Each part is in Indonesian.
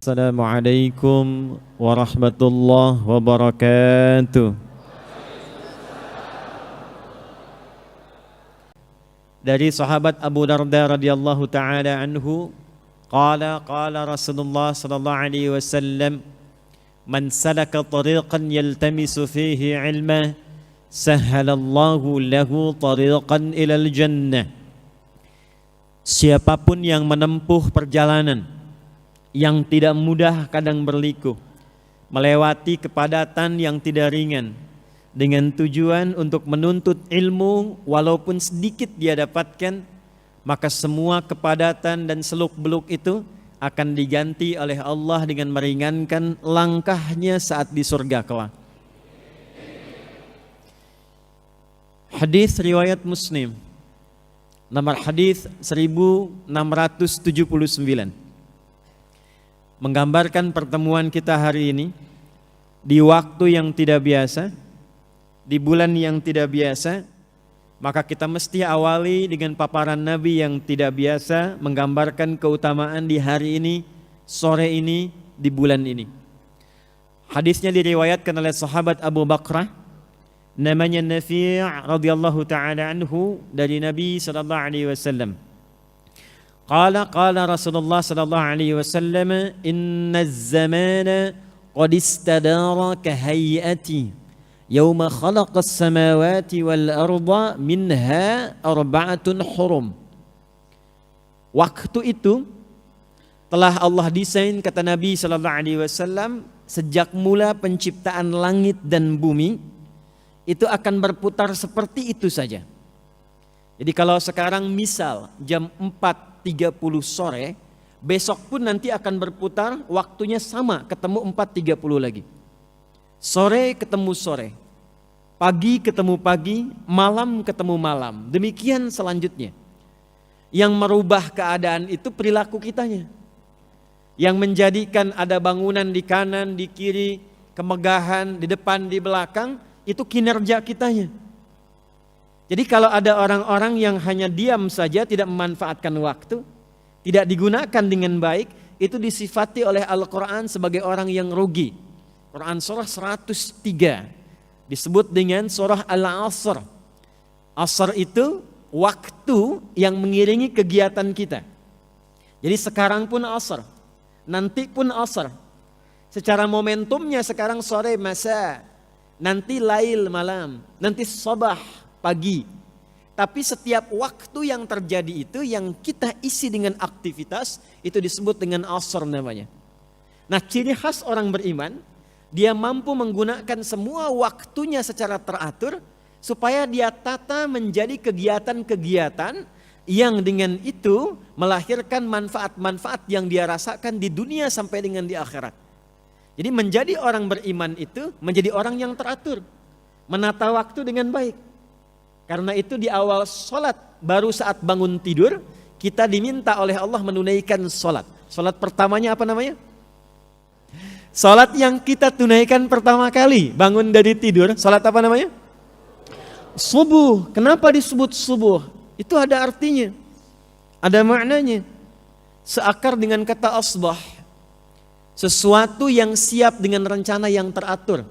Assalamualaikum warahmatullahi wabarakatuh. Dari sahabat Abu Darda radhiyallahu taala anhu, qala Rasulullah sallallahu alaihi wasallam, man salaka tariqan yaltamisu fihi ilma sahhalallahu lahu tariqan ilal jannah. Siapapun yang menempuh perjalanan yang tidak mudah kadang berliku, melewati kepadatan yang tidak ringan, dengan tujuan untuk menuntut ilmu walaupun sedikit dia dapatkan, maka semua kepadatan dan seluk-beluk itu akan diganti oleh Allah dengan meringankan langkahnya saat di surga kelak. Hadis riwayat Muslim, nomor hadis 1679, menggambarkan pertemuan kita hari ini di waktu yang tidak biasa, di bulan yang tidak biasa. Maka kita mesti awali dengan paparan Nabi yang tidak biasa, menggambarkan keutamaan di hari ini, sore ini, di bulan ini. Hadisnya diriwayatkan oleh sahabat Abu Bakrah, namanya Nafi' radhiyallahu ta'ala anhu, dari Nabi sallallahu alaihi wasallam. Qala Rasulullah sallallahu alaihi wasallam, inna az-zamana qad istadara ka hayati yauma khalaqas samawati wal arda minha arba'atun hurum. Waktu itu telah Allah desain, kata Nabi sallallahu alaihi wasallam, sejak mula penciptaan langit dan bumi itu akan berputar seperti itu saja. Jadi kalau sekarang misal jam 4.30 sore, besok pun nanti akan berputar waktunya sama, ketemu 4.30 lagi. Sore ketemu sore, pagi ketemu pagi, malam ketemu malam. Demikian selanjutnya. Yang merubah keadaan itu perilaku kitanya. Yang menjadikan ada bangunan di kanan, di kiri, kemegahan, di depan, di belakang, itu kinerja kitanya. Jadi kalau ada orang-orang yang hanya diam saja, tidak memanfaatkan waktu, tidak digunakan dengan baik, itu disifati oleh Al-Quran sebagai orang yang rugi. Quran surah 103 disebut dengan surah Al-Asr. Asr itu waktu yang mengiringi kegiatan kita. Jadi sekarang pun Asr, nanti pun Asr. Secara momentumnya sekarang sore masa, nanti lail malam, nanti sabah pagi. Tapi setiap waktu yang terjadi itu yang kita isi dengan aktivitas, itu disebut dengan asr namanya. Nah, ciri khas orang beriman, dia mampu menggunakan semua waktunya secara teratur supaya dia tata menjadi kegiatan-kegiatan yang dengan itu melahirkan manfaat-manfaat yang dia rasakan di dunia sampai dengan di akhirat. Jadi menjadi orang beriman itu menjadi orang yang teratur, menata waktu dengan baik. Karena itu di awal sholat, baru saat bangun tidur, kita diminta oleh Allah menunaikan sholat. Sholat pertamanya apa namanya? Sholat yang kita tunaikan pertama kali, bangun dari tidur, sholat apa namanya? Subuh. Kenapa disebut subuh? Itu ada artinya, ada maknanya. Seakar dengan kata asbah, sesuatu yang siap dengan rencana yang teratur.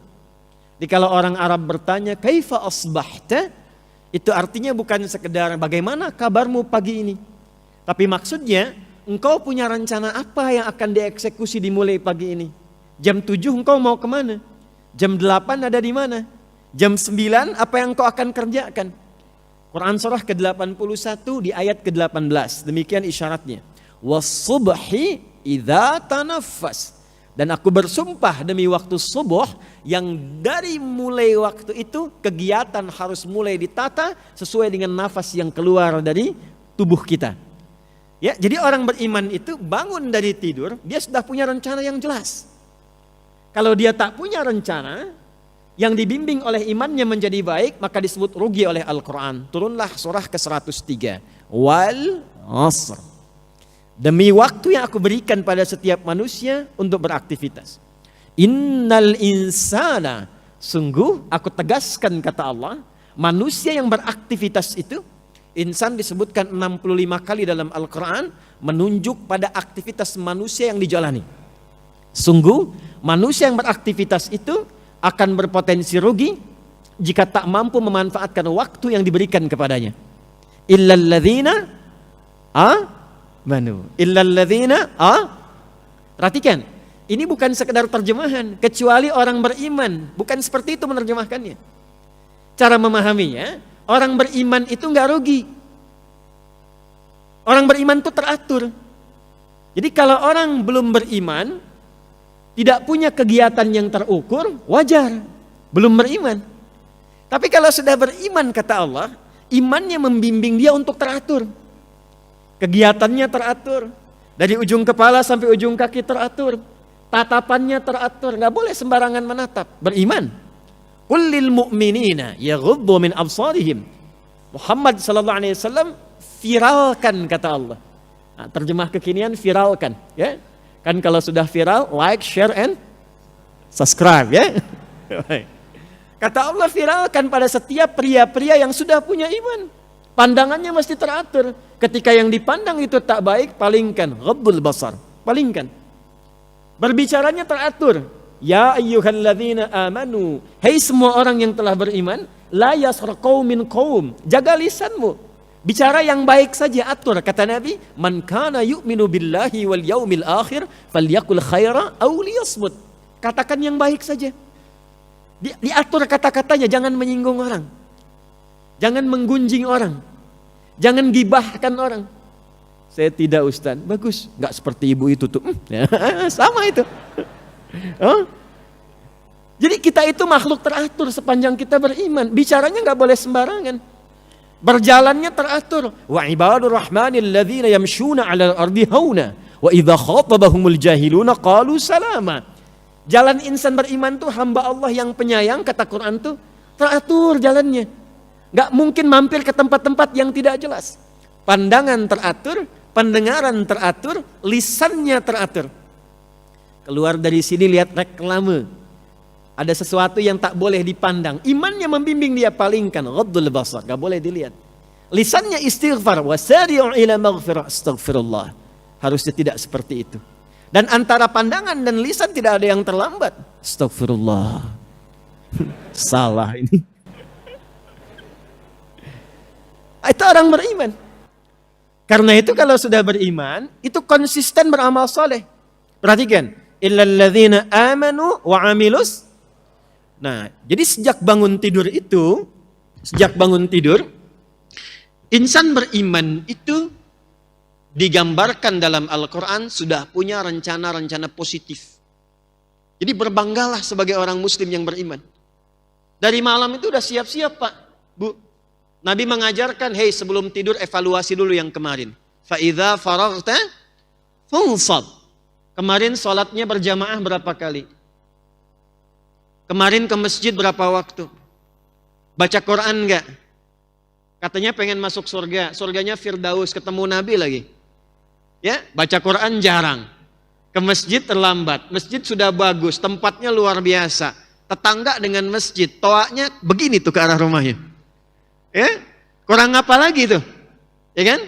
Jadi kalau orang Arab bertanya, kaifa asbahta? Itu artinya bukan sekedar bagaimana kabarmu pagi ini. Tapi maksudnya engkau punya rencana apa yang akan dieksekusi dimulai pagi ini. Jam 7 engkau mau kemana? Jam 8 ada di mana? Jam 9 apa yang engkau akan kerjakan? Quran surah ke-81 di ayat ke-18. Demikian isyaratnya. Was-subhi idza tanaffas. Dan aku bersumpah demi waktu subuh yang dari mulai waktu itu kegiatan harus mulai ditata sesuai dengan nafas yang keluar dari tubuh kita. Ya, jadi orang beriman itu bangun dari tidur, dia sudah punya rencana yang jelas. Kalau dia tak punya rencana yang dibimbing oleh imannya menjadi baik, maka disebut rugi oleh Al-Quran. Turunlah surah ke-103. Wal asr. Demi waktu yang aku berikan pada setiap manusia untuk beraktivitas. Innal insana, sungguh aku tegaskan kata Allah, manusia yang beraktivitas itu, insan disebutkan 65 kali dalam Al-Quran, menunjuk pada aktivitas manusia yang dijalani. Sungguh manusia yang beraktivitas itu akan berpotensi rugi jika tak mampu memanfaatkan waktu yang diberikan kepadanya. Illalladzina amanu. Illalladzina perhatikan, ini bukan sekedar terjemahan, kecuali orang beriman. Bukan seperti itu menerjemahkannya. Cara memahaminya, orang beriman itu nggak rugi. Orang beriman itu teratur. Jadi kalau orang belum beriman, tidak punya kegiatan yang terukur, wajar, belum beriman. Tapi kalau sudah beriman, kata Allah, imannya membimbing dia untuk teratur. Kegiatannya teratur. Dari ujung kepala sampai ujung kaki teratur. Tatapannya teratur, nggak boleh sembarangan menatap. Beriman. Qul lil mu'minina yaghuddu min absarihim. Muhammad sallallahu alaihi wasallam viralkan, kata Allah. Nah, terjemah kekinian viralkan, ya. Kan kalau sudah viral, like, share and subscribe, ya. Kata Allah, viralkan pada setiap pria-pria yang sudah punya iman. Pandangannya mesti teratur. Ketika yang dipandang itu tak baik, palingkan. Ghaddul basar, palingkan. Berbicaranya teratur. Ya ayyuhalladzina amanu. Hei semua orang yang telah beriman, la yaskhar qaumin qaum. Jaga lisanmu. Bicara yang baik saja, atur. Kata Nabi, man kana yu'minu billahi wal yaumil akhir falyakul khaira aw liyasmut. Katakan yang baik saja. Diatur kata-katanya, jangan menyinggung orang. Jangan menggunjing orang. Jangan gibahkan orang. Saya tidak, Ustaz. Bagus, enggak seperti ibu itu tuh. Sama itu. Jadi kita itu makhluk teratur sepanjang kita beriman. Bicaranya enggak boleh sembarangan. Berjalannya teratur. Wa ibadur rahmanil ladzina yamshuna 'alal ardi hauna wa idza khatabahumul jahiluna qalu salama. Jalan insan beriman tuh hamba Allah yang penyayang, kata Quran tuh teratur jalannya. Enggak mungkin mampir ke tempat-tempat yang tidak jelas. Pandangan teratur, pendengaran teratur, lisannya teratur. Keluar dari sini lihat reklame. Ada sesuatu yang tak boleh dipandang. Imannya membimbing dia, palingkan. Ghaddul basar, gak boleh dilihat. Lisannya istighfar. Wasari'u ila maghfirah, astaghfirullah. Harusnya tidak seperti itu. Dan antara pandangan dan lisan tidak ada yang terlambat. Astaghfirullah. Salah ini. Itu orang beriman. Karena itu kalau sudah beriman, itu konsisten beramal soleh. Perhatikan. Illalladzina amanu wa amilus. Nah, jadi sejak bangun tidur itu, insan beriman itu digambarkan dalam Al-Quran sudah punya rencana-rencana positif. Jadi berbanggalah sebagai orang muslim yang beriman. Dari malam itu udah siap-siap, Pak, Bu. Nabi mengajarkan, hei sebelum tidur evaluasi dulu yang kemarin. Fa'idha faraghta fansab. Kemarin sholatnya berjamaah berapa kali? Kemarin ke masjid berapa waktu? Baca Quran enggak? Katanya pengen masuk surga, surganya Firdaus, ketemu Nabi lagi. Ya, baca Quran jarang. Ke masjid terlambat, masjid sudah bagus, tempatnya luar biasa. Tetangga dengan masjid, toaknya begini tuh ke arah rumahnya. Ya, kurang apa lagi tuh? Ya kan?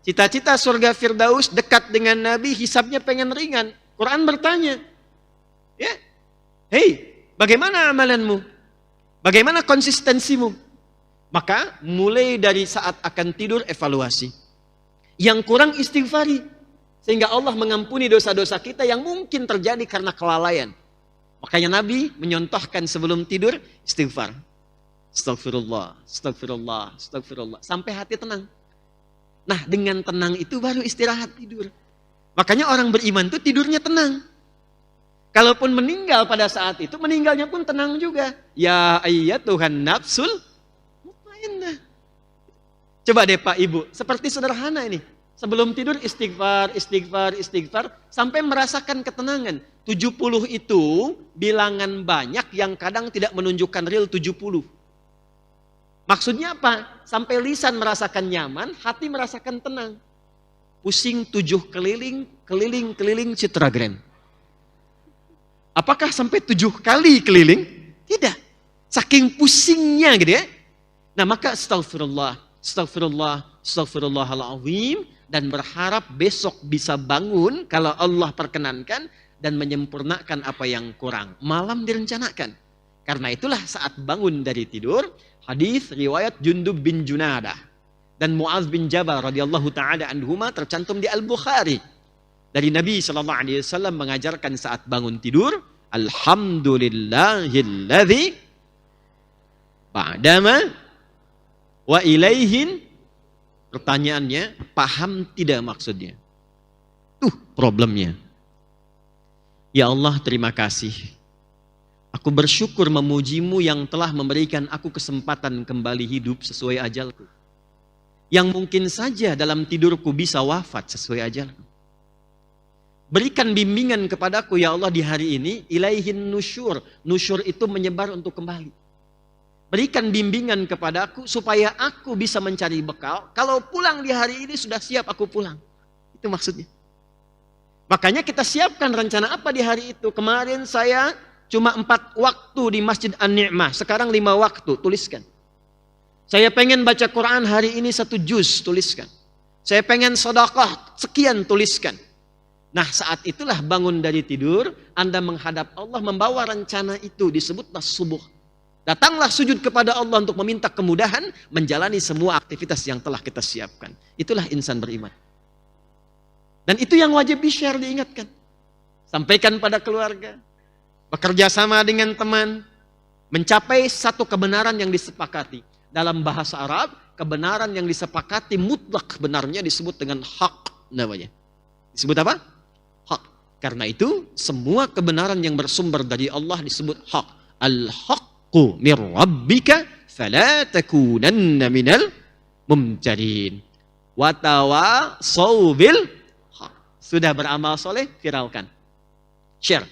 Cita-cita surga Firdaus dekat dengan Nabi, hisabnya pengen ringan. Quran bertanya, ya, hei, bagaimana amalanmu? Bagaimana konsistensimu? Maka mulai dari saat akan tidur evaluasi. Yang kurang istighfari. Sehingga Allah mengampuni dosa-dosa kita yang mungkin terjadi karena kelalaian. Makanya Nabi menyontohkan sebelum tidur istighfar. Astagfirullah, astagfirullah, astagfirullah. Sampai hati tenang. Nah, dengan tenang itu baru istirahat tidur. Makanya orang beriman itu tidurnya tenang. Kalaupun meninggal pada saat itu, meninggalnya pun tenang juga. Ya ayyatuhan nafsul mutmainnah. Coba deh Pak Ibu, seperti sederhana ini. Sebelum tidur istighfar, istighfar, istighfar. Sampai merasakan ketenangan. 70 itu bilangan banyak yang kadang tidak menunjukkan real 70. Maksudnya apa? Sampai lisan merasakan nyaman, hati merasakan tenang. Pusing 7 keliling, keliling Citra Grand. Apakah sampai 7 kali keliling? Tidak. Saking pusingnya gitu ya. Nah maka astagfirullah, astagfirullah, astagfirullahaladzim. Dan berharap besok bisa bangun kalau Allah perkenankan dan menyempurnakan apa yang kurang. Malam direncanakan. Karena itulah saat bangun dari tidur, hadis riwayat Jundub bin Junadah dan Muaz bin Jabal radhiyallahu taala anhuma tercantum di Al-Bukhari. Dari Nabi sallallahu alaihi wasallam mengajarkan saat bangun tidur, alhamdulillahilladzi ba'dama wa ilaihin. Pertanyaannya, paham tidak maksudnya? Problemnya. Ya Allah, terima kasih. Aku bersyukur memujimu yang telah memberikan aku kesempatan kembali hidup sesuai ajalku. Yang mungkin saja dalam tidurku bisa wafat sesuai ajalku. Berikan bimbingan kepadaku ya Allah di hari ini, ilaihin nusyur. Nusyur itu menyebar untuk kembali. Berikan bimbingan kepadaku supaya aku bisa mencari bekal. Kalau pulang di hari ini sudah siap aku pulang. Itu maksudnya. Makanya kita siapkan rencana apa di hari itu. Kemarin saya cuma 4 waktu di Masjid An-Ni'mah. Sekarang 5 waktu, tuliskan. Saya pengen baca Quran hari ini 1 juz, tuliskan. Saya pengen sedekah, sekian, tuliskan. Nah, saat itulah bangun dari tidur, Anda menghadap Allah membawa rencana itu, disebutlah subuh. Datanglah sujud kepada Allah untuk meminta kemudahan menjalani semua aktivitas yang telah kita siapkan. Itulah insan beriman. Dan itu yang wajib di-share, diingatkan. Sampaikan pada keluarga. Bekerja sama dengan teman. Mencapai satu kebenaran yang disepakati. Dalam bahasa Arab, kebenaran yang disepakati mutlak benarnya disebut dengan hak namanya. Disebut apa? Hak. Karena itu, semua kebenaran yang bersumber dari Allah disebut hak. Al-haqqu mir rabbika fala takunanna minal mumtarin. Wa tawasaw bil. Sudah beramal soleh, viralkan. Share.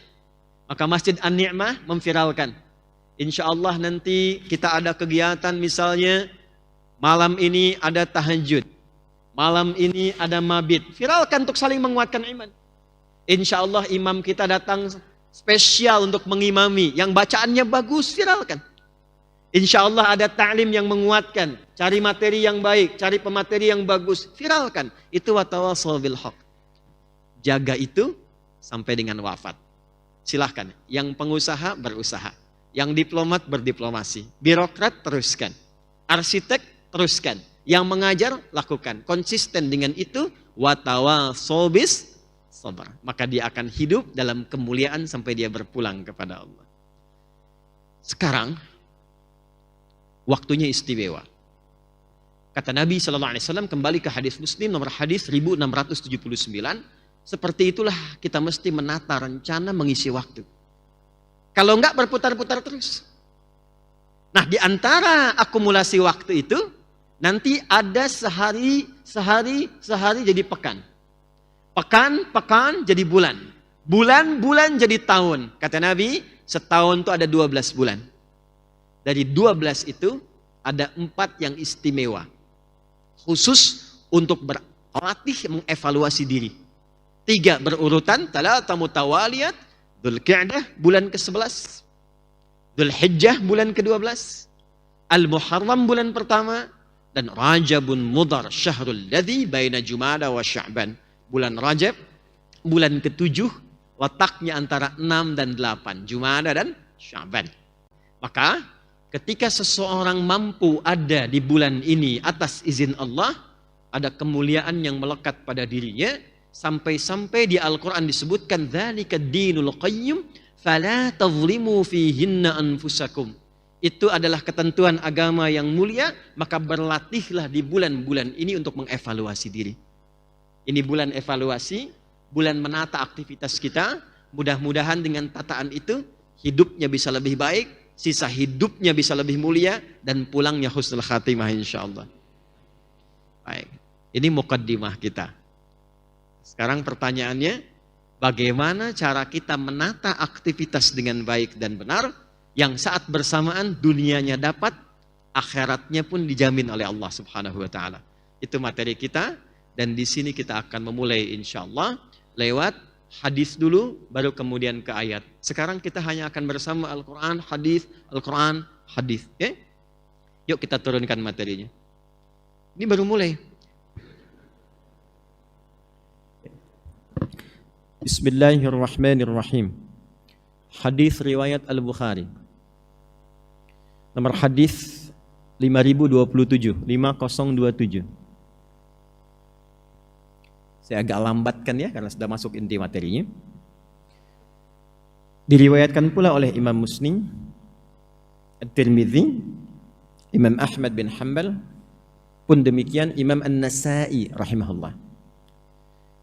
Maka Masjid An-Ni'mah memviralkan. Insya Allah nanti kita ada kegiatan misalnya malam ini ada tahajud. Malam ini ada mabit. Viralkan untuk saling menguatkan iman. Insya Allah imam kita datang spesial untuk mengimami. Yang bacaannya bagus, viralkan. Insya Allah ada ta'lim yang menguatkan. Cari materi yang baik, cari pemateri yang bagus, viralkan. Itu watawassaw bil haq. Jaga itu sampai dengan wafat. Silahkan, yang pengusaha berusaha, yang diplomat berdiplomasi, birokrat teruskan, arsitek teruskan, yang mengajar lakukan, konsisten dengan itu, watawassaw bis sabar. Maka dia akan hidup dalam kemuliaan sampai dia berpulang kepada Allah. Sekarang, waktunya istimewa. Kata Nabi SAW kembali ke hadis Muslim nomor hadis 1679. Seperti itulah kita mesti menata rencana mengisi waktu. Kalau enggak berputar-putar terus. Nah, di antara akumulasi waktu itu nanti ada sehari jadi pekan. Pekan jadi bulan. Bulan jadi tahun. Kata Nabi, setahun itu ada 12 bulan. Dari 12 itu ada 4 yang istimewa. Khusus untuk berlatih mengevaluasi diri. 3 berurutan, talata mutawaliyat, Dzulqa'dah bulan ke-11, Dzulhijjah bulan ke-12, Al-Muharram bulan pertama, dan Rajabun Mudhar syahrul ladzi baina Jumada wa Sya'ban. Bulan Rajab, bulan ke-7, letaknya antara 6 dan 8, Jumada dan Sya'ban. Maka ketika seseorang mampu ada di bulan ini atas izin Allah, ada kemuliaan yang melekat pada dirinya. Sampai-sampai di Al-Quran disebutkan dzalika dinul qayyim fala tadhlimu fihinna anfusakum. Itu adalah ketentuan agama yang mulia, maka berlatihlah di bulan-bulan ini untuk mengevaluasi diri. Ini bulan evaluasi, bulan menata aktivitas kita. Mudah-mudahan dengan tataan itu hidupnya bisa lebih baik, sisa hidupnya bisa lebih mulia, dan pulangnya husnul khatimah insyaallah. Baik, ini muqaddimah kita. Sekarang pertanyaannya, bagaimana cara kita menata aktivitas dengan baik dan benar, yang saat bersamaan dunianya dapat, akhiratnya pun dijamin oleh Allah Subhanahu wa Ta'ala. Itu materi kita, dan di sini kita akan memulai insyaallah lewat hadis dulu, baru kemudian ke ayat. Sekarang kita hanya akan bersama Al-Quran, hadis, Al-Quran, hadis. Okay? Yuk kita turunkan materinya. Ini baru mulai. Bismillahirrahmanirrahim. Hadis riwayat Al-Bukhari. Nomor hadis 5027. Saya agak lambatkan ya karena sudah masuk inti materinya. Diriwayatkan pula oleh Imam Muslim, At-Tirmidzi, Imam Ahmad bin Hanbal, pun demikian Imam An-Nasa'i rahimahullah.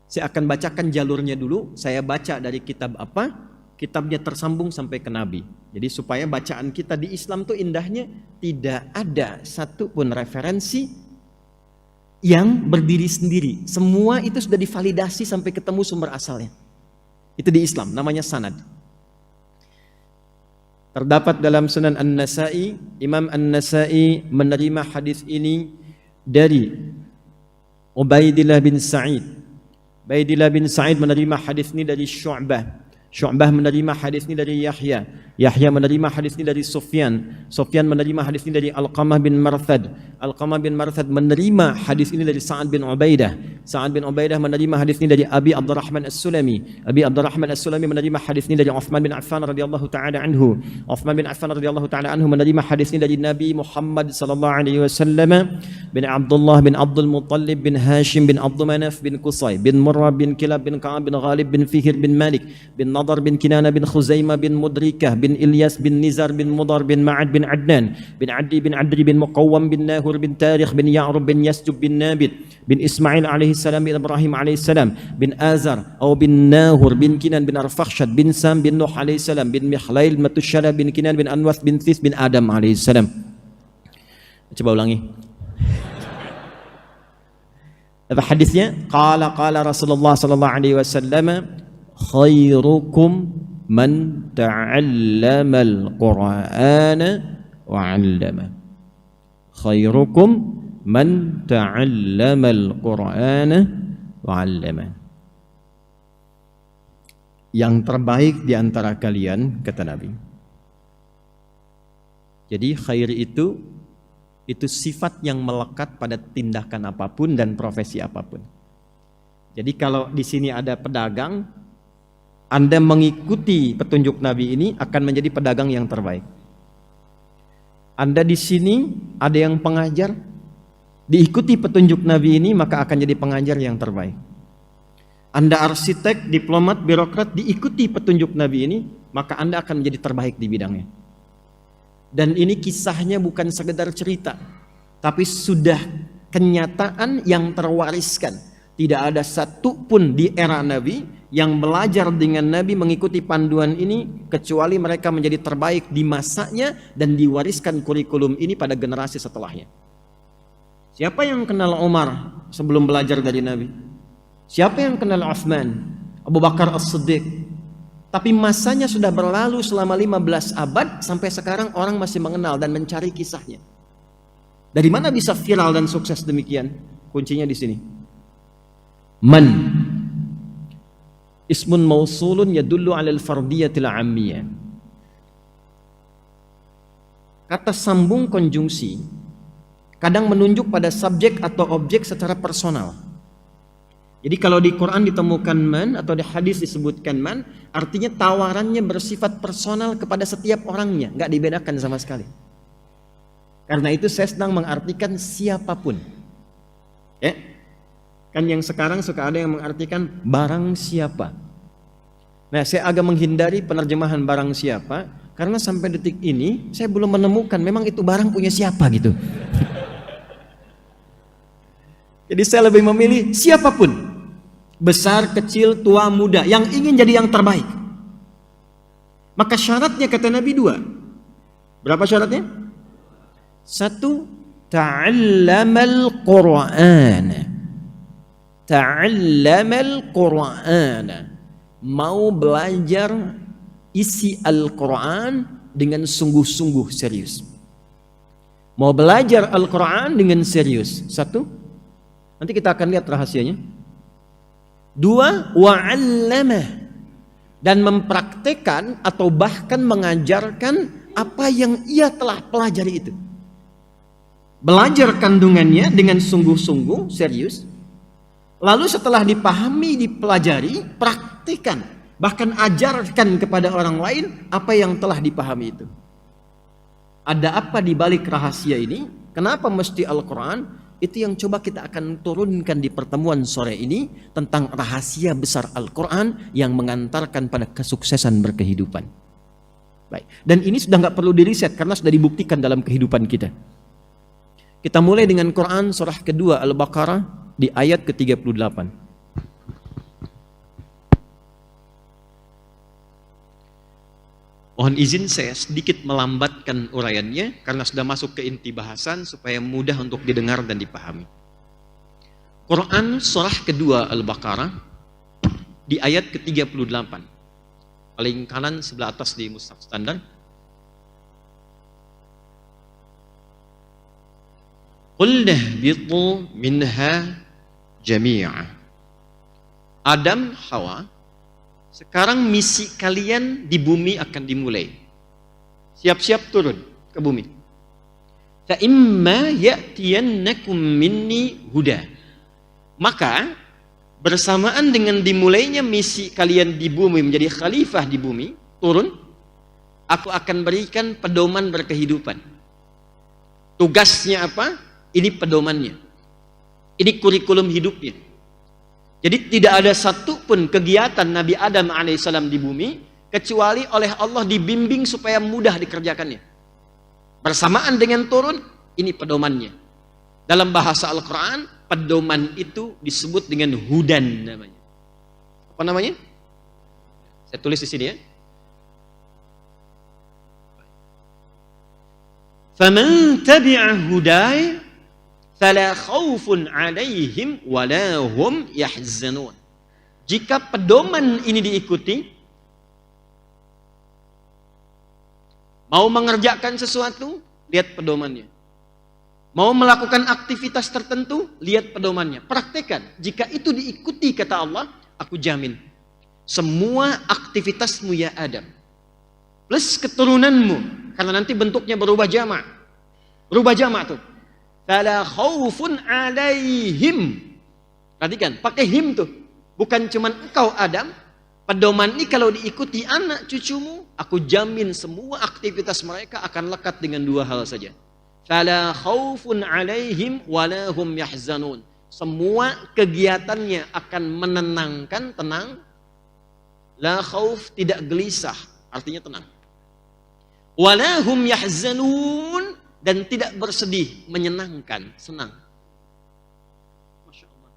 Saya akan bacakan jalurnya dulu. Saya baca dari kitab apa? Kitabnya tersambung sampai ke Nabi. Jadi supaya bacaan kita di Islam tuh indahnya tidak ada satu pun referensi yang berdiri sendiri. Semua itu sudah divalidasi sampai ketemu sumber asalnya. Itu di Islam, namanya sanad. Terdapat dalam Sunan An-Nasa'i, Imam An-Nasa'i menerima hadis ini dari Ubaidillah bin Sa'id. Ubaidillah bin Sa'id menerima hadis ini dari Syu'bah. Syu'bah menerima hadis ini dari Yahya. Yahya menerima hadis ini dari Sufyan. Sufyan menerima hadis ini dari Alqamah bin Marthad. Alqamah bin Marthad menerima hadis ini dari Sa'ad bin Ubaidah. Sa'ad bin Ubaidah menerima hadis ini dari Abi Abdurrahman As-Sulami. Abi Abdurrahman As-Sulami menerima hadis ini dari Uthman bin Affan radhiyallahu taala anhu. Uthman bin Affan radhiyallahu taala anhu menerima hadis ini dari Nabi Muhammad sallallahu alaihi wasallam, bin Abdullah bin Abdul Muttalib bin Hashim bin Abdul Manaf bin Qusay bin Murrah bin Kilab bin Ka'ab bin Ghalib bin Fihr bin Malik bin Nadar bin Kinana bin Khuzaimah bin Mudrikah bin Ilyas bin Nizar bin Mudar bin Ma'ad bin Adnan bin Adi bin Adri bin Muqawwam bin Nahur bin Tarikh bin Ya'rub bin Yasjub bin Nabit bin Ismail alaihi salam bin Ibrahim alaihi salam bin Azar atau bin Nahur bin Kinan bin Arfakhshad bin Sam bin Nuh alaihi salam bin Mikhlail Matusyala bin Kinan bin Anwath bin This bin Adam alaihi salam. Coba ulangi. Apa hadisnya? Qala Rasulullah sallallahu alaihi wasallam, khairukum man ta'allama al-Qur'ana wa 'allama. Khairukum man ta'allama al-Qur'ana wa 'allama. Yang terbaik di antara kalian, kata Nabi. Jadi khair itu sifat yang melekat pada tindakan apapun dan profesi apapun. Jadi kalau di sini ada pedagang, Anda mengikuti petunjuk Nabi ini akan menjadi pedagang yang terbaik. Anda di sini ada yang pengajar, diikuti petunjuk Nabi ini maka akan jadi pengajar yang terbaik. Anda arsitek, diplomat, birokrat, diikuti petunjuk Nabi ini maka Anda akan menjadi terbaik di bidangnya. Dan ini kisahnya bukan sekedar cerita, tapi sudah kenyataan yang terwariskan. Tidak ada satu pun di era Nabi yang belajar dengan Nabi mengikuti panduan ini kecuali mereka menjadi terbaik di masanya dan diwariskan kurikulum ini pada generasi setelahnya. Siapa yang kenal Umar sebelum belajar dari Nabi? Siapa yang kenal Uthman, Abu Bakar As-Siddiq? Tapi masanya sudah berlalu selama 15 abad sampai sekarang orang masih mengenal dan mencari kisahnya. Dari mana bisa viral dan sukses demikian? Kuncinya di sini. Man ismun mausulun yadullu 'ala al-fardiyatil 'ammiyah. Kata sambung konjungsi kadang menunjuk pada subjek atau objek secara personal. Jadi kalau di Quran ditemukan man atau di hadis disebutkan man, artinya tawarannya bersifat personal kepada setiap orangnya, nggak dibedakan sama sekali. Karena itu saya sedang mengartikan siapapun. Ya, kan yang sekarang suka ada yang mengartikan barang siapa. Nah, saya agak menghindari penerjemahan barang siapa karena sampai detik ini saya belum menemukan memang itu barang punya siapa gitu. Jadi saya lebih memilih siapapun, besar, kecil, tua, muda, yang ingin jadi yang terbaik. Maka syaratnya kata Nabi 2. Berapa syaratnya? 1, ta'allamal Qur'an. Ta'allamal Qur'an. Mau belajar isi Al-Quran dengan sungguh-sungguh serius. Mau belajar Al-Quran dengan serius. 1. Nanti kita akan lihat rahasianya. 2, wa'allamah, dan mempraktekkan atau bahkan mengajarkan apa yang ia telah pelajari itu. Belajar kandungannya dengan sungguh-sungguh, serius. Lalu setelah dipahami, dipelajari, praktikan. Bahkan ajarkan kepada orang lain apa yang telah dipahami itu. Ada apa di balik rahasia ini? Kenapa mesti Al-Quran? Itu yang coba kita akan turunkan di pertemuan sore ini tentang rahasia besar Al-Quran yang mengantarkan pada kesuksesan berkehidupan. Baik. Dan ini sudah nggak perlu diriset karena sudah dibuktikan dalam kehidupan kita. Kita mulai dengan Quran surah kedua Al-Baqarah di ayat ke-38. Mohon izin saya sedikit melambatkan uraiannya karena sudah masuk ke inti bahasan supaya mudah untuk didengar dan dipahami. Quran surah kedua Al-Baqarah di ayat ke-38. Paling kanan sebelah atas di mushaf standar. Qul nahbitu minha jami'a. Adam, Hawa, sekarang misi kalian di bumi akan dimulai. Siap-siap turun ke bumi. Fa imma ya'tiyannakum minni huda. Maka bersamaan dengan dimulainya misi kalian di bumi menjadi khalifah di bumi, turun, aku akan berikan pedoman berkehidupan. Tugasnya apa? Ini pedomannya. Ini kurikulum hidupnya. Jadi tidak ada satupun kegiatan Nabi Adam alaihissalam di bumi kecuali oleh Allah dibimbing supaya mudah dikerjakannya. Bersamaan dengan turun, ini pedomannya. Dalam bahasa Al-Quran, pedoman itu disebut dengan hudan namanya. Apa namanya? Saya tulis di sini ya. Faman tabi'a hudaya fala khaufun 'alaihim wala hum yahzanun. Jika pedoman ini diikuti, mau mengerjakan sesuatu, lihat pedomannya. Mau melakukan aktivitas tertentu, lihat pedomannya. Praktekkan. Jika itu diikuti kata Allah, aku jamin semua aktivitasmu ya Adam plus keturunanmu, karena nanti bentuknya berubah jamak. Berubah jamak tuh. Fala khaufun 'alaihim. Perhatikan, pakai him tuh. Bukan cuman engkau Adam. Pedoman ini kalau diikuti anak cucumu, aku jamin semua aktivitas mereka akan lekat dengan dua hal saja. Fala khaufun 'alaihim wala hum yahzanun. Semua kegiatannya akan menenangkan, tenang. La khauf, tidak gelisah, artinya tenang. Wala hum yahzanun, dan tidak bersedih, menyenangkan, senang. Masya Allah.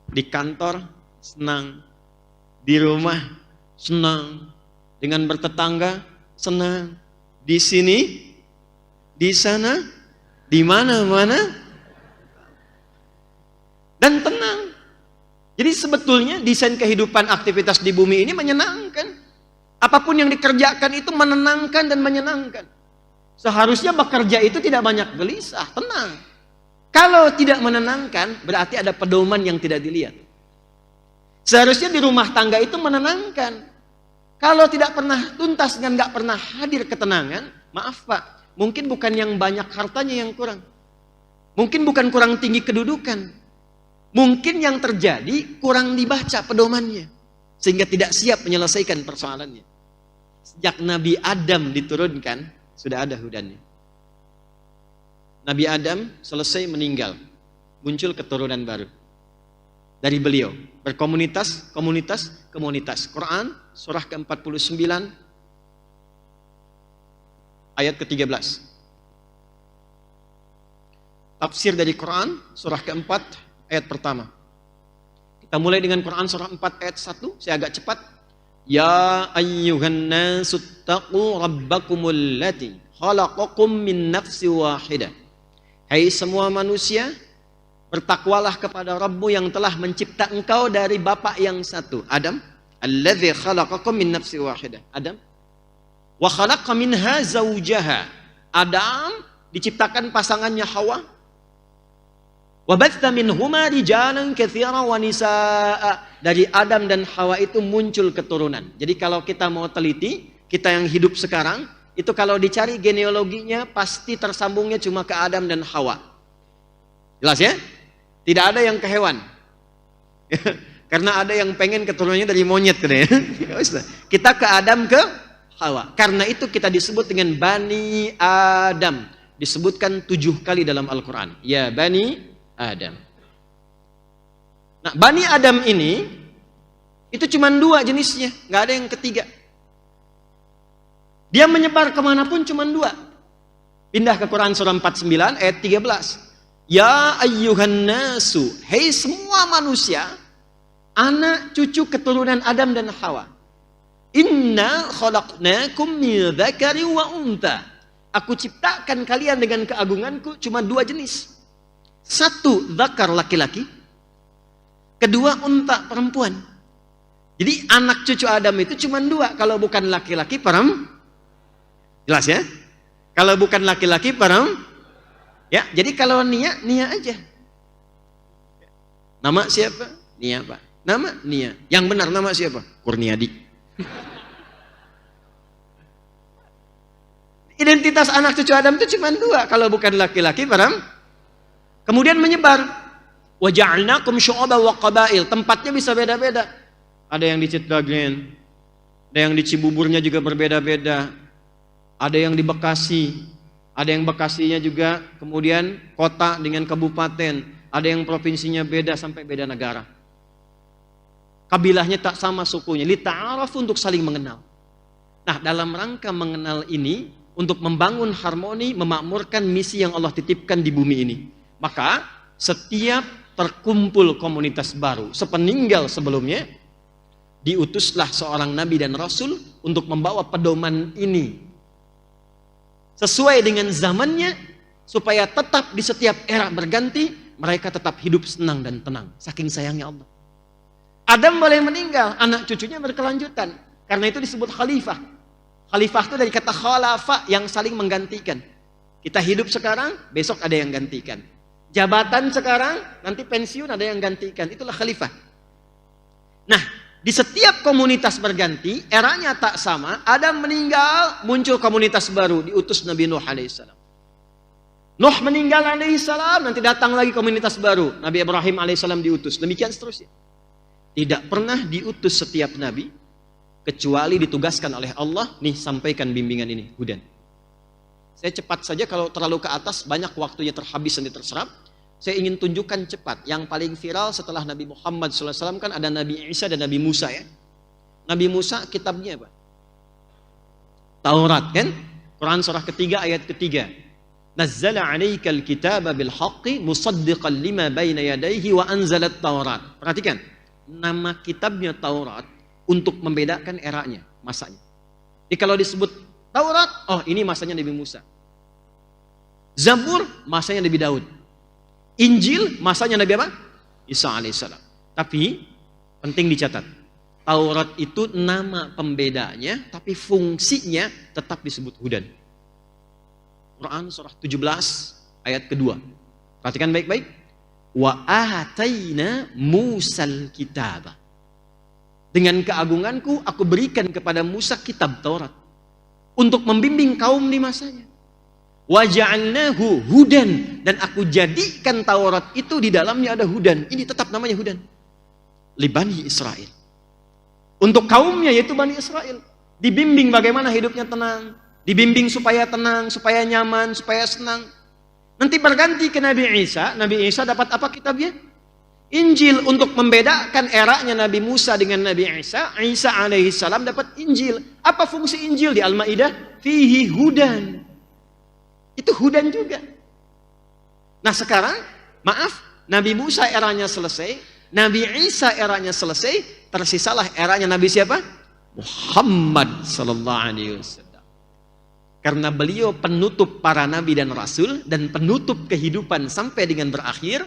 Di kantor senang, di rumah senang, dengan bertetangga senang, di sini, di sana, di mana-mana, dan tenang. Jadi sebetulnya desain kehidupan aktivitas di bumi ini menyenangkan. Apapun yang dikerjakan itu menenangkan dan menyenangkan. Seharusnya bekerja itu tidak banyak gelisah, tenang. Kalau tidak menenangkan, berarti ada pedoman yang tidak dilihat. Seharusnya di rumah tangga itu menenangkan. Kalau tidak pernah tuntas dan nggak pernah hadir ketenangan, maaf Pak, mungkin bukan yang banyak hartanya yang kurang. Mungkin bukan kurang tinggi kedudukan. Mungkin yang terjadi kurang dibaca pedomannya. Sehingga tidak siap menyelesaikan persoalannya. Sejak Nabi Adam diturunkan, sudah ada hudannya. Nabi Adam selesai meninggal, muncul keturunan baru dari beliau, berkomunitas, komunitas. Quran surah ke-49 ayat ke-13. Tafsir dari Quran surah ke-4 ayat pertama. Kita mulai dengan Quran surah 4 ayat 1, saya agak cepat. Ya ayyuhan nasu taqu rabbakumul lati khalaqakum min nafsi wahidah. Hai semua manusia, bertakwalah kepada Rabbmu yang telah mencipta engkau dari bapa yang satu, Adam. Alladzi khalaqakum min nafsi wahidah, Adam. Wa khalaqa minha zawjaha. Adam diciptakan pasangannya Hawa. Wa batha minhuma rijalan katsiran wa nisaa. Dari Adam dan Hawa itu muncul keturunan. Jadi kalau kita mau teliti, kita yang hidup sekarang, itu kalau dicari genealoginya pasti tersambungnya cuma ke Adam dan Hawa. Jelas ya? Tidak ada yang ke hewan. Karena ada yang pengen keturunannya dari monyet katanya. Kita ke Adam ke Hawa. Karena itu kita disebut dengan Bani Adam. Disebutkan 7 kali dalam Al-Quran. Ya Bani Adam. Nah, Bani Adam ini itu cuma 2 jenisnya, nggak ada yang ketiga. Dia menyebar kemanapun cuma 2. Pindah ke Quran surah 49 ayat 13. Ya ayyuhan nasu, hei semua manusia, anak cucu keturunan Adam dan Hawa. Inna khalaqnakum min dzakari wa unta. Aku ciptakan kalian dengan keagunganku cuma 2 jenis. 1 dzakar laki-laki, kedua unta perempuan. Jadi anak cucu Adam itu cuma 2, kalau bukan laki-laki perempuan. Jelas ya? Kalau bukan laki-laki perempuan. Ya, jadi kalau Nia aja. Nama siapa? Nia, Pak. Nama Nia. Yang benar nama siapa? Kurniadi. Identitas anak cucu Adam itu cuma 2, kalau bukan laki-laki perempuan. Kemudian menyebar. Wa ja'alnakum syu'uban wa qabail. Tempatnya bisa beda-beda. Ada yang di Citragen, ada yang di Cibuburnya juga berbeda-beda. Ada yang di Bekasi, ada yang Bekasinya juga kemudian kota dengan kabupaten, ada yang provinsinya beda sampai beda negara. Kabilahnya tak sama sukunya, lita'araf untuk saling mengenal. Nah, dalam rangka mengenal ini, untuk membangun harmoni, memakmurkan misi yang Allah titipkan di bumi ini. Maka setiap terkumpul komunitas baru, sepeninggal sebelumnya, diutuslah seorang nabi dan rasul untuk membawa pedoman ini sesuai dengan zamannya, supaya tetap di setiap era berganti, mereka tetap hidup senang dan tenang. Saking sayangnya Allah. Adam boleh meninggal, anak cucunya berkelanjutan. Karena itu disebut khalifah. Khalifah itu dari kata khalafa, yang saling menggantikan. Kita hidup sekarang, besok ada yang gantikan. Jabatan sekarang, nanti pensiun ada yang gantikan. Itulah khalifah. Nah, di setiap komunitas berganti, eranya tak sama. Adam meninggal, muncul komunitas baru, diutus Nabi Nuh alaihissalam. Nuh meninggal alaihissalam, nanti datang lagi komunitas baru, Nabi Ibrahim alaihissalam diutus. Demikian seterusnya. Tidak pernah diutus setiap nabi kecuali ditugaskan oleh Allah, nih sampaikan bimbingan ini, hudan. Saya cepat saja, kalau terlalu ke atas banyak waktunya terhabis dan terserap. Saya ingin tunjukkan cepat. Yang paling viral setelah Nabi Muhammad SAW kan ada Nabi Isa dan Nabi Musa ya. Nabi Musa kitabnya apa? Taurat kan? Quran surah ketiga ayat ketiga. Nazzala 'alaikal kitaba bil haqqi musaddiqan lima baina yadayhi wa anzalat Taurat. Perhatikan. Nama kitabnya Taurat untuk membedakan eranya, masanya. Jadi kalau disebut Taurat, oh ini masanya Nabi Musa. Zabur masanya Nabi Daud. Injil masanya Nabi apa? Isa alaihissalam. Tapi penting dicatat, Taurat itu nama pembedanya, tapi fungsinya tetap disebut hudan. Quran surah 17 ayat kedua. Perhatikan baik-baik. Wa ataina Musal kitab. Dengan keagunganku aku berikan kepada Musa kitab Taurat untuk membimbing kaum di masanya. Wa ja'alnahu hudan, dan aku jadikan Taurat itu di dalamnya ada hudan. Ini tetap namanya hudan. Li Bani Israel. Untuk kaumnya yaitu Bani Israel. Dibimbing bagaimana hidupnya tenang. Dibimbing supaya tenang, supaya nyaman, supaya senang. Nanti berganti ke Nabi Isa. Nabi Isa dapat apa kitabnya? Injil, untuk membedakan eranya Nabi Musa dengan Nabi Isa. Isa alaihissalam dapat Injil. Apa fungsi Injil di Al-Maidah? Fihi hudan. Itu hudan juga. Nah sekarang, maaf, Nabi Musa eranya selesai, Nabi Isa eranya selesai, tersisalah eranya Nabi siapa? Muhammad sallallahu alaihi wasallam. Karena beliau penutup para nabi dan rasul dan penutup kehidupan sampai dengan berakhir,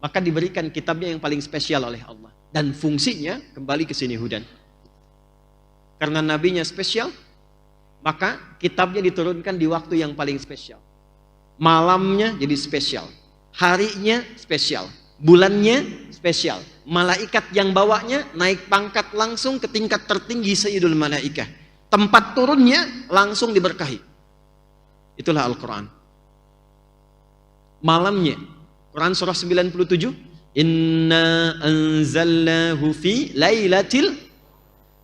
maka diberikan kitabnya yang paling spesial oleh Allah, dan fungsinya kembali ke sini hudan. Karena nabinya spesial, maka kitabnya diturunkan di waktu yang paling spesial. Malamnya jadi spesial, harinya spesial, bulannya spesial. Malaikat yang bawanya naik pangkat langsung ke tingkat tertinggi Sayyidul Malaikah. Tempat turunnya langsung diberkahi. Itulah Al-Quran. malamnya. Quran surah 97, Inna anzalnahu fi lailatil,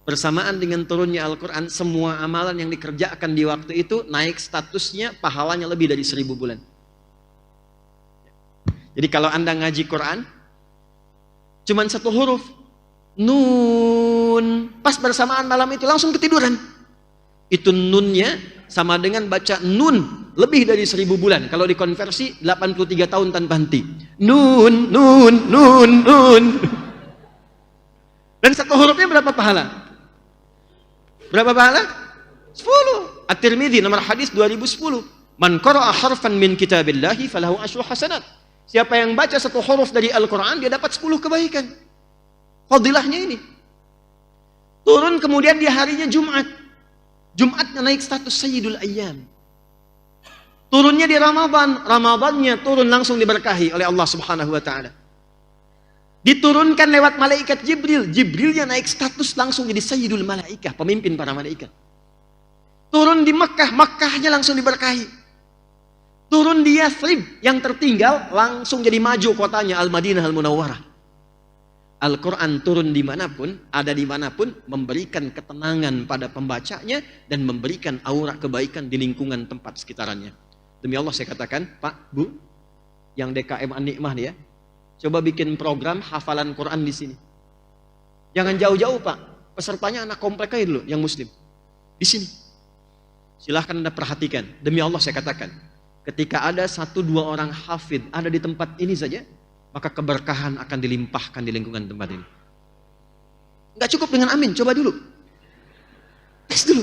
bersamaan dengan turunnya Al-Quran, semua amalan yang dikerjakan di waktu itu naik statusnya, pahalanya lebih dari 1000 bulan. Jadi kalau Anda ngaji Quran, cuman satu huruf, nun, pas bersamaan malam itu langsung ketiduran. Itu nunnya sama dengan baca nun lebih dari 1000 bulan. Kalau dikonversi 83 tahun tanpa henti. Nun, nun, nun, nun. Dan satu hurufnya berapa pahala? Berapa pahala? 10. At-Tirmidzi nomor hadis 2010. Man qara'a harfan min kitabillahi falahu asyru hasanat. Siapa yang baca satu huruf dari Al-Quran, dia dapat 10 kebaikan. Fadilahnya ini. Turun kemudian di harinya Jumat. Jumatnya naik status Sayyidul Ayyam. Turunnya di Ramadan. Ramadannya turun langsung diberkahi oleh Allah Subhanahu wa Ta'ala. Diturunkan lewat malaikat Jibril. Jibrilnya naik status langsung jadi Sayyidul Malaikah, pemimpin para malaikat. Turun di Makkah, Makkahnya langsung diberkahi. Turun di Yathrib, yang tertinggal langsung jadi maju kotanya Al-Madinah Al-Munawwarah. Al-Quran turun dimanapun, ada dimanapun, memberikan ketenangan pada pembacanya dan memberikan aura kebaikan di lingkungan tempat sekitarannya. Demi Allah saya katakan, Pak, Bu, yang DKM An-Nikmah nih ya, coba bikin program hafalan Quran di sini. Jangan jauh-jauh Pak, pesertanya anak komplek aja dulu, yang muslim. Di sini. Silahkan Anda perhatikan, demi Allah saya katakan, ketika ada 1-2 orang hafid ada di tempat ini saja, maka keberkahan akan dilimpahkan di lingkungan tempat ini. Nggak cukup dengan amin, coba dulu. Tes dulu.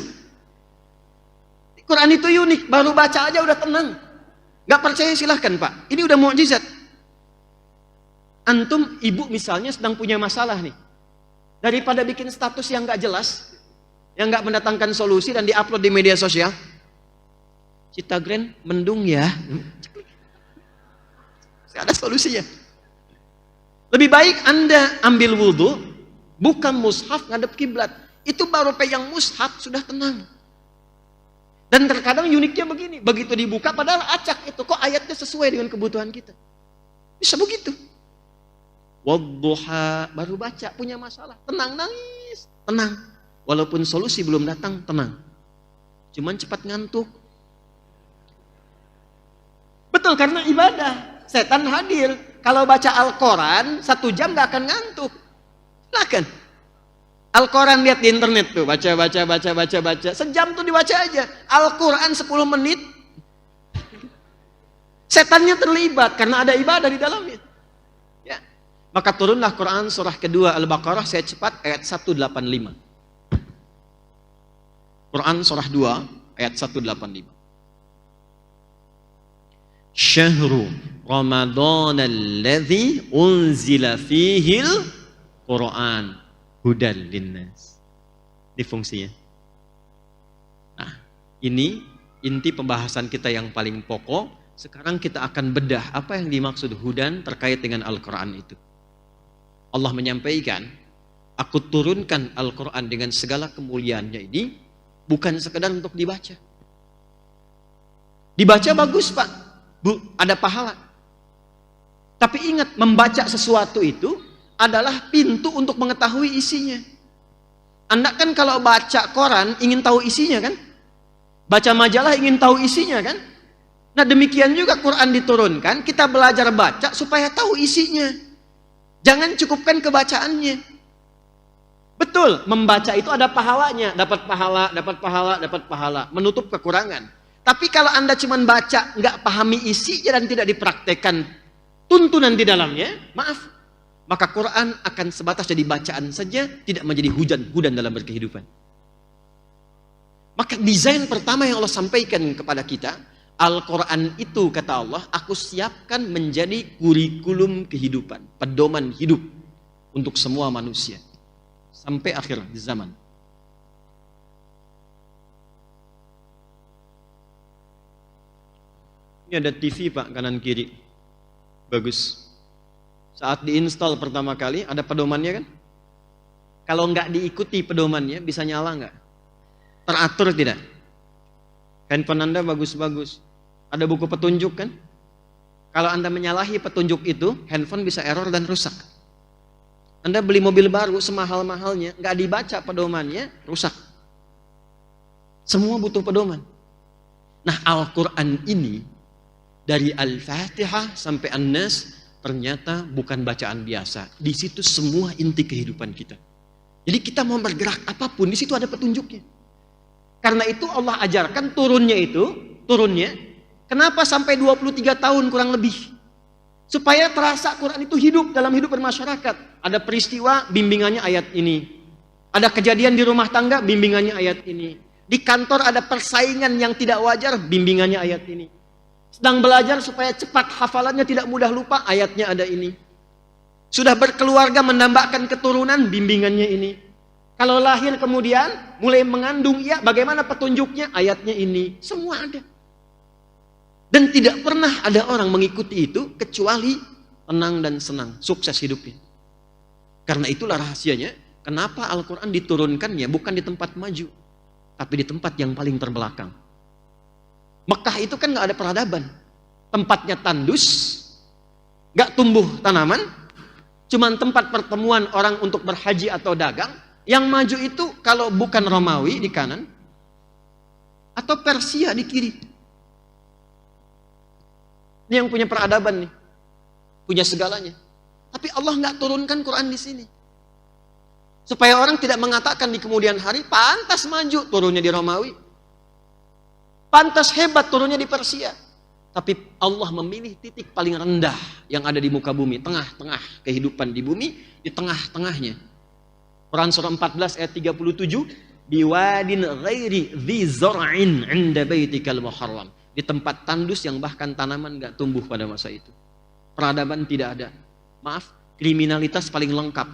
Quran itu unik, baru baca aja udah tenang. Nggak percaya silahkan Pak, ini udah mukjizat. Antum, ibu misalnya sedang punya masalah nih. Daripada bikin status yang nggak jelas, yang nggak mendatangkan solusi dan diupload di media sosial, Citagren mendung ya. Ada solusinya. Lebih baik Anda ambil wudhu, buka mushaf ngadep kiblat. Itu baru pegang mushaf sudah tenang. Dan terkadang uniknya begini, begitu dibuka padahal acak itu, kok ayatnya sesuai dengan kebutuhan kita. Bisa begitu. Wadduha, baru baca, punya masalah, tenang, nangis, tenang. Walaupun solusi belum datang, tenang. Cuman cepat ngantuk. Betul, karena ibadah. Setan hadir. Kalau baca Al-Quran 1 jam gak akan ngantuk. Silakan. Al-Quran lihat di internet tuh, baca. Sejam tuh dibaca aja. Al-Quran 10 menit. Setannya terlibat karena ada ibadah di dalamnya. Ya. Maka turunlah Quran surah kedua Al-Baqarah, saya cepat, ayat 185. Quran surah 2 ayat 185. Syahru Ramadan alladzi unzila fihil Quran hudan linnas. Ini fungsinya. Nah, ini inti pembahasan kita yang paling pokok. Sekarang kita akan bedah apa yang dimaksud hudan terkait dengan Al-Quran itu. Allah menyampaikan, aku turunkan Al-Quran dengan segala kemuliaannya ini bukan sekedar untuk dibaca. Dibaca bagus Pak, Bu, ada pahala. Tapi ingat, membaca sesuatu itu adalah pintu untuk mengetahui isinya. Anda kan kalau baca koran ingin tahu isinya kan? Baca majalah ingin tahu isinya kan? Nah demikian juga Quran diturunkan, kita belajar baca supaya tahu isinya. Jangan cukupkan kebacaannya. Betul, membaca itu ada pahalanya, dapat pahala, menutup kekurangan. Tapi kalau Anda cuma baca, nggak pahami isinya dan tidak dipraktekkan tuntunan di dalamnya, maaf, maka Quran akan sebatas jadi bacaan saja, tidak menjadi hudan dalam berkehidupan. Maka desain pertama yang Allah sampaikan kepada kita, Al-Quran itu kata Allah, aku siapkan menjadi kurikulum kehidupan, pedoman hidup untuk semua manusia sampai akhir zaman. Ini ada TV Pak, kanan kiri. Bagus. Saat diinstal pertama kali, ada pedomannya kan? Kalau nggak diikuti pedomannya, bisa nyala nggak? Teratur tidak? Handphone Anda bagus-bagus. Ada buku petunjuk kan? Kalau Anda menyalahi petunjuk itu, handphone bisa error dan rusak. Anda beli mobil baru semahal-mahalnya, nggak dibaca pedomannya, rusak. Semua butuh pedoman. Nah, Al-Quran ini dari Al-Fatihah sampai An-Nas ternyata bukan bacaan biasa. Di situ semua inti kehidupan kita. Jadi kita mau bergerak apapun, di situ ada petunjuknya. Karena itu Allah ajarkan turunnya. Kenapa sampai 23 tahun kurang lebih? Supaya terasa Quran itu hidup dalam hidup bermasyarakat. Ada peristiwa, bimbingannya ayat ini. Ada kejadian di rumah tangga, bimbingannya ayat ini. Di kantor ada persaingan yang tidak wajar, bimbingannya ayat ini. Sedang belajar supaya cepat hafalannya tidak mudah lupa, ayatnya ada ini. Sudah berkeluarga mendambakan keturunan, bimbingannya ini. Kalau lahir kemudian mulai mengandung, ya bagaimana petunjuknya? Ayatnya ini. Semua ada. Dan tidak pernah ada orang mengikuti itu kecuali tenang dan senang, sukses hidupnya. Karena itulah rahasianya, kenapa Al-Quran diturunkannya bukan di tempat maju, tapi di tempat yang paling terbelakang. Mekah itu kan nggak ada peradaban, tempatnya tandus, nggak tumbuh tanaman, cuman tempat pertemuan orang untuk berhaji atau dagang. Yang maju itu kalau bukan Romawi di kanan, atau Persia di kiri. Ini yang punya peradaban nih, punya segalanya. Tapi Allah nggak turunkan Quran di sini, supaya orang tidak mengatakan di kemudian hari pantas maju turunnya di Romawi, pantas hebat turunnya di Persia. Tapi Allah memilih titik paling rendah yang ada di muka bumi, tengah-tengah kehidupan di bumi, di tengah-tengahnya. Quran surah 14 ayat 37, biwadin ghairi dzi zar'in 'inda baitikal muharram. Di tempat tandus yang bahkan tanaman nggak tumbuh pada masa itu. Peradaban tidak ada. Maaf, kriminalitas paling lengkap.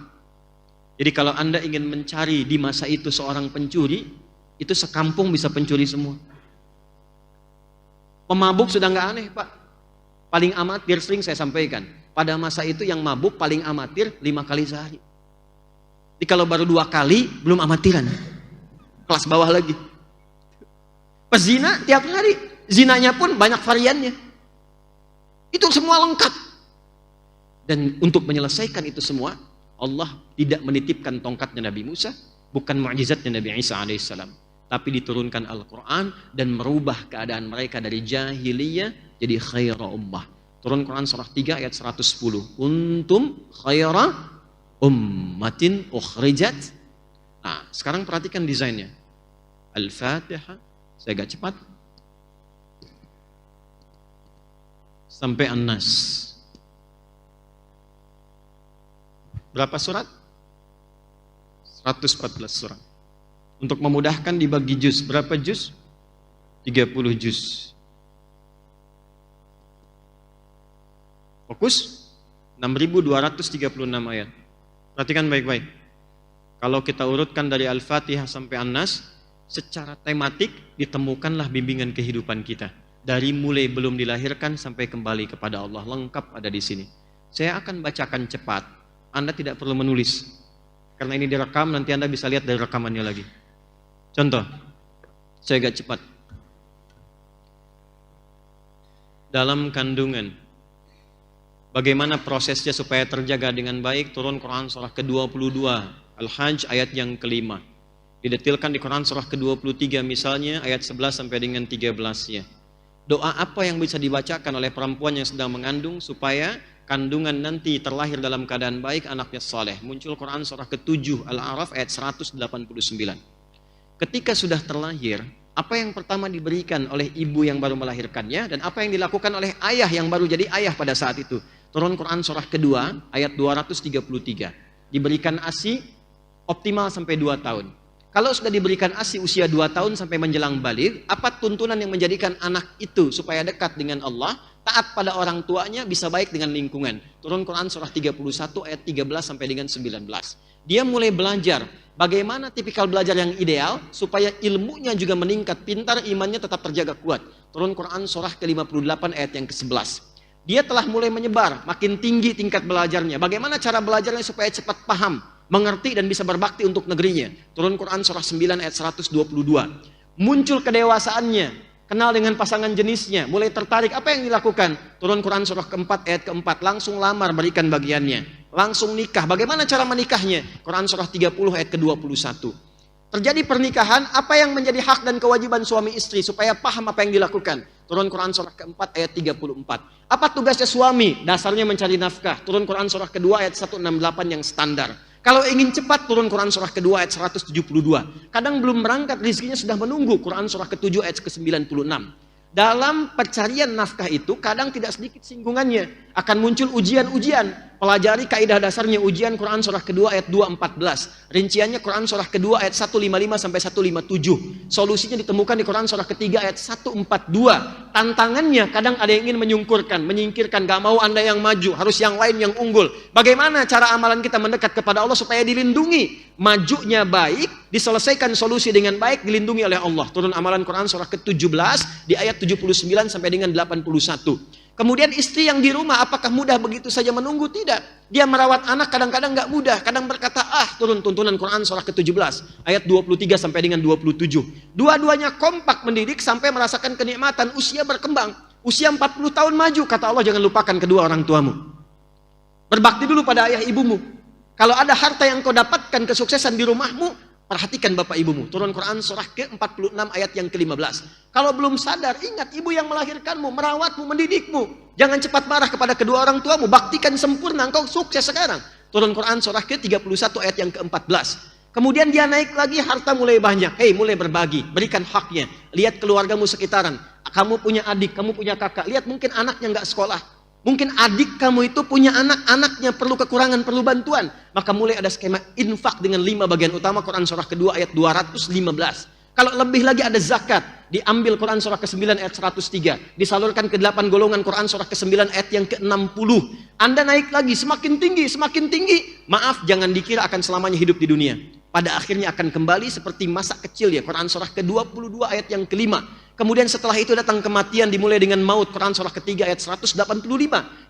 Jadi kalau Anda ingin mencari di masa itu seorang pencuri, itu sekampung bisa pencuri semua. Pemabuk sudah nggak aneh, Pak. Paling amatir, sering saya sampaikan. Pada masa itu yang mabuk paling amatir 5 kali sehari. Jadi kalau baru 2 kali, belum amatiran. Kelas bawah lagi. Pezina tiap hari. Zinanya pun banyak variannya. Itu semua lengkap. Dan untuk menyelesaikan itu semua, Allah tidak menitipkan tongkatnya Nabi Musa, bukan mukjizatnya Nabi Isa alaihissalam, tapi diturunkan Al-Quran dan merubah keadaan mereka dari jahiliyah jadi khaira ummah. Turun Quran surah 3 ayat 110. Kuntum khaira ummatin ukhrijat. Nah, sekarang perhatikan desainnya. Al-Fatihah, saya agak cepat. Sampai An-Nas. Berapa surat? 114 surat. Untuk memudahkan dibagi juz. Berapa juz? 30 juz. Fokus? 6.236 ayat. Perhatikan baik-baik. Kalau kita urutkan dari Al-Fatihah sampai An-Nas, secara tematik ditemukanlah bimbingan kehidupan kita. Dari mulai belum dilahirkan sampai kembali kepada Allah, lengkap ada di sini. Saya akan bacakan cepat. Anda tidak perlu menulis. Karena ini direkam, nanti Anda bisa lihat dari rekamannya lagi. Contoh, saya agak cepat. Dalam kandungan, bagaimana prosesnya supaya terjaga dengan baik? Turun Quran surah ke-22, Al-Hajj ayat yang kelima. Didetilkan di Quran surah ke-23 misalnya, ayat 11 sampai dengan 13-nya. Doa apa yang bisa dibacakan oleh perempuan yang sedang mengandung supaya kandungan nanti terlahir dalam keadaan baik, anaknya saleh? Muncul Quran surah ke-7 Al-A'raf ayat 189. Ketika sudah terlahir, apa yang pertama diberikan oleh ibu yang baru melahirkannya, dan apa yang dilakukan oleh ayah yang baru jadi ayah pada saat itu? Turun Quran surah kedua ayat 233. Diberikan ASI optimal sampai 2 tahun. Kalau sudah diberikan ASI usia 2 tahun sampai menjelang baligh, apa tuntunan yang menjadikan anak itu supaya dekat dengan Allah, taat pada orang tuanya, bisa baik dengan lingkungan? Turun Quran surah 31 ayat 13 sampai dengan 19. Dia mulai belajar bagaimana tipikal belajar yang ideal supaya ilmunya juga meningkat, pintar, imannya tetap terjaga kuat. Turun Quran surah ke-58 ayat yang ke-11. Dia telah mulai menyebar, makin tinggi tingkat belajarnya. Bagaimana cara belajarnya supaya cepat paham, mengerti dan bisa berbakti untuk negerinya? Turun Quran surah 9 ayat 122. Muncul kedewasaannya, kenal dengan pasangan jenisnya, mulai tertarik, apa yang dilakukan? Turun Quran surah keempat ayat keempat, langsung lamar berikan bagiannya, langsung nikah. Bagaimana cara menikahnya? Quran surah 30 ayat ke-21. Terjadi pernikahan, apa yang menjadi hak dan kewajiban suami istri supaya paham apa yang dilakukan? Turun Quran surah keempat ayat 34. Apa tugasnya suami? Dasarnya mencari nafkah. Turun Quran surah kedua ayat 168 yang standar. Kalau ingin cepat, turun Quran surah kedua ayat 172. Kadang belum berangkat, rezekinya sudah menunggu. Quran surah ke-7 ayat ke-96. Dalam pencarian nafkah itu kadang tidak sedikit singgungannya. Akan muncul ujian-ujian. Pelajari kaidah dasarnya ujian Quran surah kedua ayat 214. Rinciannya Quran surah kedua ayat 155 sampai 157. Solusinya ditemukan di Quran surah ketiga ayat 142. Tantangannya kadang ada yang ingin menyingkirkan, gak mau Anda yang maju, harus yang lain yang unggul. Bagaimana cara amalan kita mendekat kepada Allah supaya dilindungi? Majunya baik, diselesaikan solusi dengan baik, dilindungi oleh Allah. Turun amalan Quran surah ke-17 di ayat 79 sampai dengan 81. Kemudian istri yang di rumah, apakah mudah begitu saja menunggu? Tidak. Dia merawat anak kadang-kadang nggak mudah. Kadang berkata, turun tuntunan Quran surah ke-17 ayat 23 sampai dengan 27. Dua-duanya kompak mendidik sampai merasakan kenikmatan. Usia berkembang, usia 40 tahun maju. Kata Allah, jangan lupakan kedua orang tuamu. Berbakti dulu pada ayah ibumu. Kalau ada harta yang kau dapatkan kesuksesan di rumahmu, perhatikan bapak ibumu. Turun Quran surah ke-46 ayat yang ke-15. Kalau belum sadar, ingat ibu yang melahirkanmu, merawatmu, mendidikmu. Jangan cepat marah kepada kedua orang tuamu. Baktikan sempurna, engkau sukses sekarang. Turun Quran surah ke-31 ayat yang ke-14. Kemudian dia naik lagi, harta mulai banyak. Mulai berbagi, berikan haknya. Lihat keluargamu sekitaran. Kamu punya adik, kamu punya kakak. Lihat mungkin anaknya nggak sekolah. Mungkin adik kamu itu punya anak-anaknya perlu kekurangan, perlu bantuan. Maka mulai ada skema infak dengan 5 bagian utama. Quran surah kedua ayat 215. Kalau lebih lagi ada zakat. Diambil Quran surah ke-9 ayat 103. Disalurkan ke 8 golongan Quran surah ke-9 ayat yang ke-60. Anda naik lagi, semakin tinggi, semakin tinggi. Maaf, jangan dikira akan selamanya hidup di dunia. Pada akhirnya akan kembali seperti masa kecil ya. Quran surah ke-22 ayat yang ke-5. Kemudian setelah itu datang kematian, dimulai dengan maut. Quran surah ketiga ayat 185.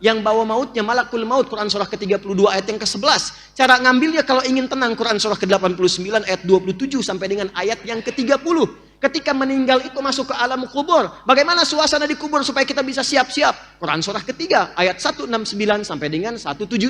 Yang bawa mautnya malakul maut. Quran surah ke-32 ayat yang ke-11. Cara ngambilnya kalau ingin tenang, Quran surah ke-89 ayat 27 sampai dengan ayat yang ke-30. Ketika meninggal itu masuk ke alam kubur. Bagaimana suasana di kubur supaya kita bisa siap-siap? Quran surah ketiga ayat 169 sampai dengan 172.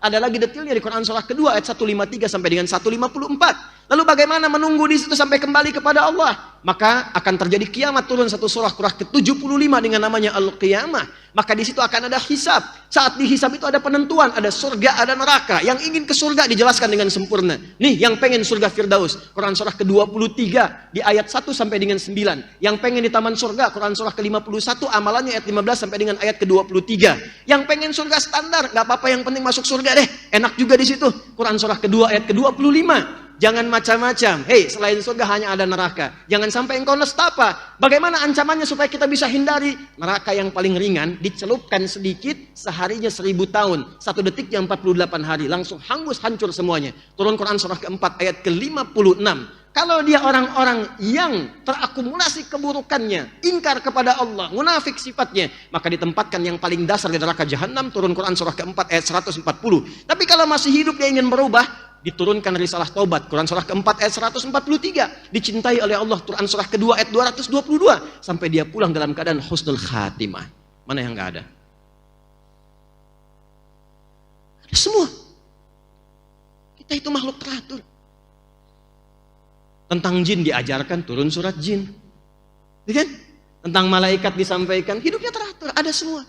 Ada lagi detailnya di Quran surah kedua ayat 153 sampai dengan 154. Lalu bagaimana menunggu di situ sampai kembali kepada Allah? Maka akan terjadi kiamat, turun satu surah ke-75 dengan namanya Al-Qiyamah. Maka di situ akan ada hisab. Saat dihisab itu ada penentuan, ada surga, ada neraka. Yang ingin ke surga dijelaskan dengan sempurna. Nih, yang pengen surga Firdaus, Quran surah ke-23 di ayat 1 sampai dengan 9. Yang pengen di taman surga, Quran surah ke-51 amalannya ayat 15 sampai dengan ayat ke-23. Yang pengen surga standar, nggak apa-apa, yang penting masuk surga deh. Enak juga di situ. Quran surah kedua ayat ke-25. Jangan macam-macam. Selain surga hanya ada neraka. Jangan sampai engkau nestapa. Bagaimana ancamannya supaya kita bisa hindari? Neraka yang paling ringan, dicelupkan sedikit, seharinya 1000 tahun. 1 detiknya 48 hari. Langsung hangus, hancur semuanya. Turun Quran surah keempat ayat ke-56. Kalau dia orang-orang yang terakumulasi keburukannya, ingkar kepada Allah, munafik sifatnya, maka ditempatkan yang paling dasar di neraka jahanam. Turun Quran surah keempat ayat 140. Tapi kalau masih hidup dia ingin berubah, diturunkan risalah taubat. Quran surah keempat ayat 143. Dicintai oleh Allah. Quran surah kedua ayat 222. Sampai dia pulang dalam keadaan husnul khatimah. Mana yang gak ada? Ada semua. Kita itu makhluk teratur. Tentang jin diajarkan, turun surat jin. Ya kan? Tentang malaikat disampaikan, hidupnya teratur, ada semua.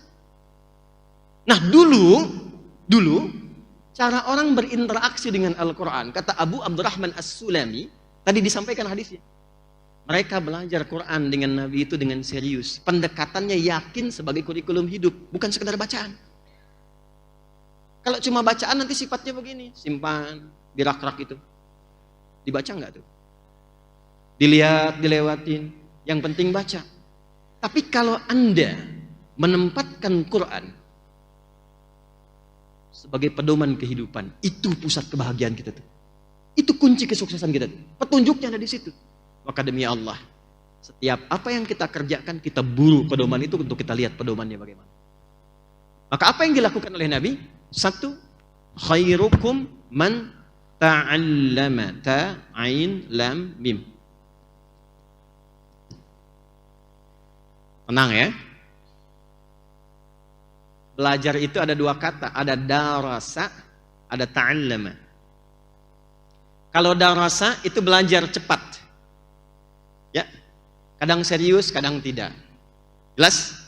Nah dulu cara orang berinteraksi dengan Al-Quran, kata Abu Abdurrahman As-Sulami, tadi disampaikan hadisnya. Mereka belajar Quran dengan Nabi itu dengan serius. Pendekatannya yakin sebagai kurikulum hidup, bukan sekedar bacaan. Kalau cuma bacaan nanti sifatnya begini, simpan, dirak-rak itu. Dibaca enggak tuh? Dilihat, dilewatin, yang penting baca. Tapi kalau Anda menempatkan Quran sebagai pedoman kehidupan, itu pusat kebahagiaan kita tuh. Itu kunci kesuksesan kita tuh. Petunjuknya ada di situ. Maka demi Allah, setiap apa yang kita kerjakan, kita buru pedoman itu untuk kita lihat pedomannya bagaimana. Maka apa yang dilakukan oleh Nabi? 1, khairukum man ta'allama, ta, ain, lam, mim. Tenang ya. Belajar itu ada dua kata, ada darasa, ada ta'allama. Kalau darasa itu belajar cepat. Ya. Kadang serius, kadang tidak. Jelas?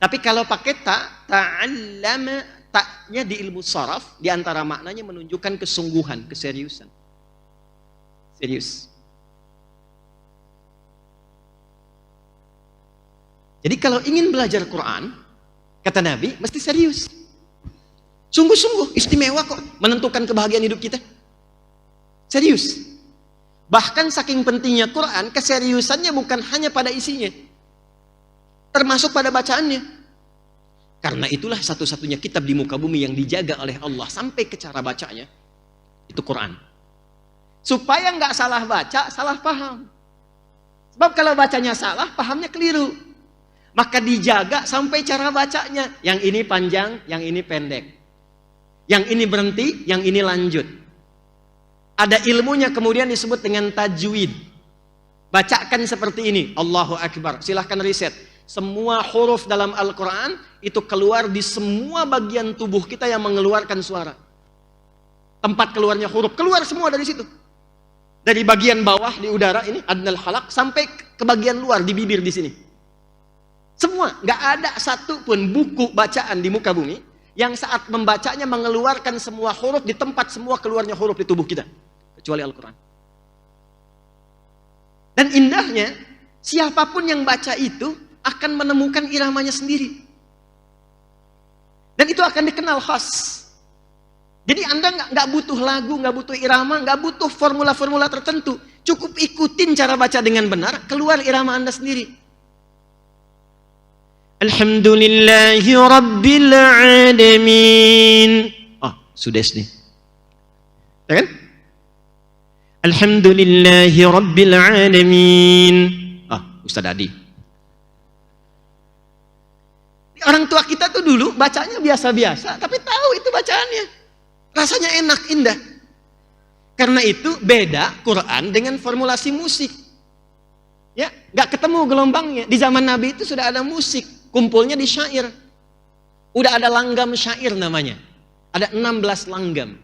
Tapi kalau pakai ta'allama, taknya di ilmu sharaf, di antara maknanya menunjukkan kesungguhan, keseriusan. Serius. Jadi kalau ingin belajar Quran, kata Nabi, mesti serius. Sungguh-sungguh, istimewa kok menentukan kebahagiaan hidup kita. Serius. Bahkan saking pentingnya Quran, keseriusannya bukan hanya pada isinya, termasuk pada bacaannya. Karena itulah satu-satunya kitab di muka bumi yang dijaga oleh Allah sampai ke cara bacanya, itu Quran. Supaya nggak salah baca, salah paham. Sebab kalau bacanya salah, pahamnya keliru. Maka dijaga sampai cara bacanya. Yang ini panjang, yang ini pendek. Yang ini berhenti, yang ini lanjut. Ada ilmunya kemudian disebut dengan tajwid. Bacakan seperti ini, Allahu Akbar. Silahkan riset. Semua huruf dalam Al-Quran itu keluar di semua bagian tubuh kita yang mengeluarkan suara. Tempat keluarnya huruf, keluar semua dari situ. Dari bagian bawah di udara ini, adnal halak, sampai ke bagian luar di bibir di sini. Semua, nggak ada satu pun buku bacaan di muka bumi yang saat membacanya mengeluarkan semua huruf di tempat semua keluarnya huruf di tubuh kita, kecuali Al-Quran. Dan indahnya, siapapun yang baca itu akan menemukan iramanya sendiri. Dan itu akan dikenal khas. Jadi Anda nggak butuh lagu, nggak butuh irama, nggak butuh formula-formula tertentu. Cukup ikutin cara baca dengan benar, keluar irama Anda sendiri. Alhamdulillahi Rabbil Alamin. Sudah nih. Ya kan? Alhamdulillahi Rabbil Alamin. Ustaz Adi. Orang tua kita tuh dulu bacanya biasa-biasa, tapi tahu itu bacaannya. Rasanya enak, indah. Karena itu beda Quran dengan formulasi musik. Ya, nggak ketemu gelombangnya. Di zaman Nabi itu sudah ada musik. Kumpulnya di syair. Udah ada langgam syair namanya. Ada 16 langgam.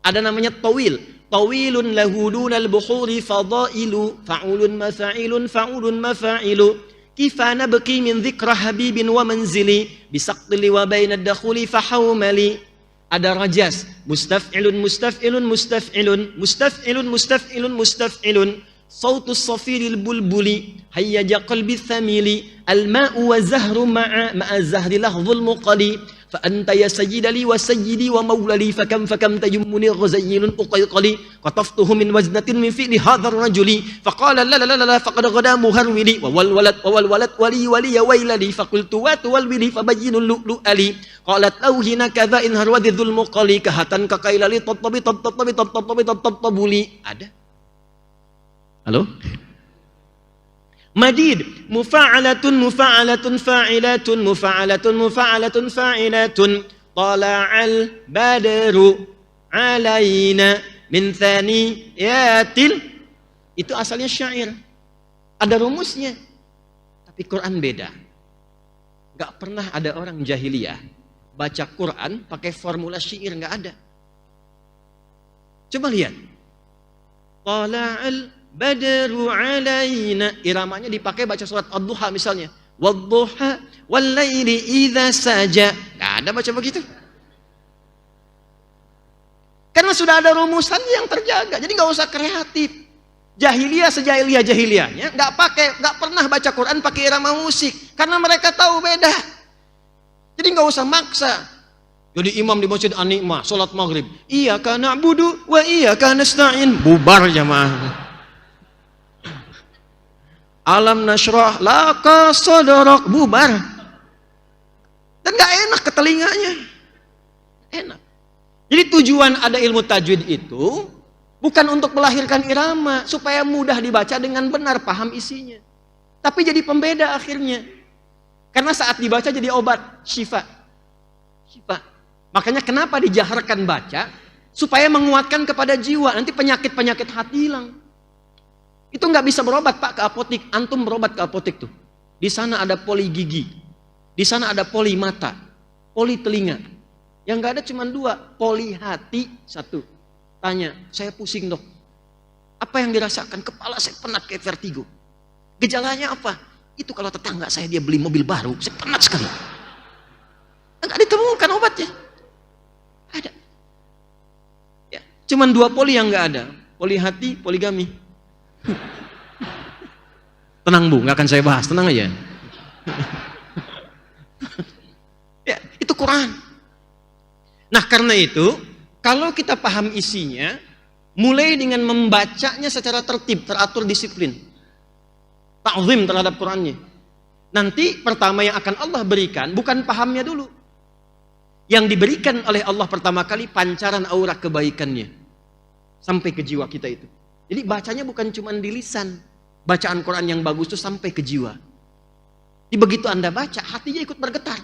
Ada namanya tawil. Tawilun lahudunal bukhuri fadailu. Fa'ulun mafa'ilun fa'ulun mafa'ilu. Kifa nabki min dhikra habibin wa manzili. Bisaqtili wa bainad dakhuli fahawmali. Ada rajas. Mustaf'ilun mustaf'ilun mustaf'ilun. Mustaf'ilun mustaf'ilun mustaf'ilun. Sautus safiril bulbuli hayyaja qalbi thamili al-ma'u wa zahru ma'a zahri lahzul muqali fa anta ya sayyidali wa sayyidi wa maulali fakam tajummuni ghazayyilun uqayqali qataftuhu min waznatin min fi'li hadzal rajuli faqala la la la la faqad ghada muharwili wa wal walad wali ya wailali faqultu wa wal wili fabayyinul lu'ali qalat lauhina kadza in harwadhul muqali kahatan kaqailali tattabi ada. Halo? Madid, mufa'alatun mufa'alatun fa'ilatun mufa'alatun mufa'alatun fa'ilatun tala'al badru alaina min thaniyatil. Itu asalnya syair. Ada rumusnya. Tapi Quran beda. Gak pernah ada orang jahiliyah baca Quran pakai formula syair, gak ada. Coba lihat. Tala'al badru alaina, iramanya dipakai baca surat Ad-Duha misalnya. Wadduha wallaili idza saja. Enggak ada baca begitu. Karena sudah ada rumusan yang terjaga. Jadi enggak usah kreatif. Jahiliyah sejahiliyah-jahiliyahnya enggak pernah baca Quran pakai irama musik karena mereka tahu beda. Jadi enggak usah maksa. Jadi imam di masjid An-Ni'mah salat maghrib, iyyaka na'budu wa iyyaka nasta'in, bubar jamaah. Alam nashrah laka sadrak, bubar. Dan gak enak ke telinganya. Enak. Jadi tujuan ada ilmu tajwid itu bukan untuk melahirkan irama supaya mudah dibaca dengan benar, paham isinya. Tapi jadi pembeda akhirnya. Karena saat dibaca jadi obat, syifa. Syifa. Makanya kenapa dijaharkan baca supaya menguatkan kepada jiwa. Nanti penyakit-penyakit hati hilang. Itu nggak bisa berobat Pak ke apotik. Antum berobat ke apotik tuh. di sana ada poli gigi, di sana ada poli mata, poli telinga. Yang nggak ada cuma 2, poli hati 1. Tanya, saya pusing dok. Apa yang dirasakan? Kepala saya penat kayak vertigo. Gejalanya apa? Itu kalau tetangga saya dia beli mobil baru, saya penat sekali. Nggak ditemukan obatnya. Ada. Ya, cuman 2 poli yang nggak ada. Poli hati, poligami. Tenang Bu, nggak akan saya bahas, tenang aja. Ya, itu Quran. Nah karena itu, kalau kita paham isinya, mulai dengan membacanya secara tertib, teratur, disiplin. Ta'zim terhadap Qurannya. Nanti pertama yang akan Allah berikan, bukan pahamnya dulu. Yang diberikan oleh Allah pertama kali, pancaran aura kebaikannya. Sampai ke jiwa kita itu. Jadi bacanya bukan cuma di lisan. Bacaan Quran yang bagus itu sampai ke jiwa. Jadi begitu Anda baca, hatinya ikut bergetar.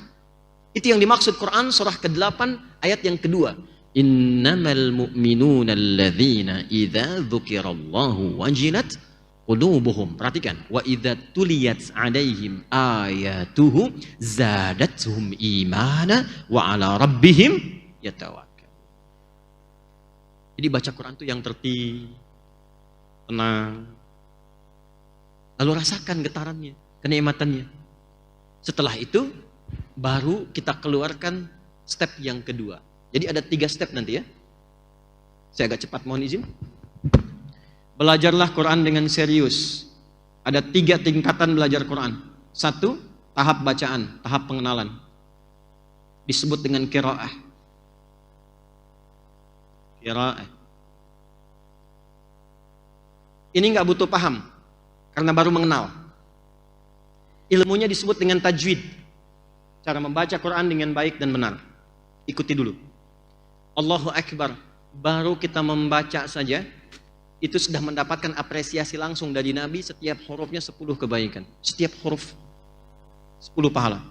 Itu yang dimaksud Quran surah ke-8 ayat yang kedua. Innamal mu'minuna alladzina idza dzukirallahu wajilat qulubuhum. Perhatikan, wa idza tuliyat 'alaihim ayatuhu zadatuhum imana wa 'ala rabbihim yatawakkal. Jadi baca Quran itu yang tertib, tenang. Lalu rasakan getarannya, kenikmatannya. Setelah itu baru kita keluarkan step yang kedua. Jadi ada 3 step nanti ya. Saya agak cepat, mohon izin. Belajarlah Quran dengan serius. Ada 3 tingkatan belajar Quran. 1, tahap bacaan, tahap pengenalan. Disebut dengan qiraah. Qiraah. Ini nggak butuh paham, karena baru mengenal. Ilmunya disebut dengan tajwid. Cara membaca Quran dengan baik dan benar. Ikuti dulu. Allahu Akbar. Baru kita membaca saja, itu sudah mendapatkan apresiasi langsung dari Nabi. Setiap hurufnya 10 kebaikan. Setiap huruf 10 pahala.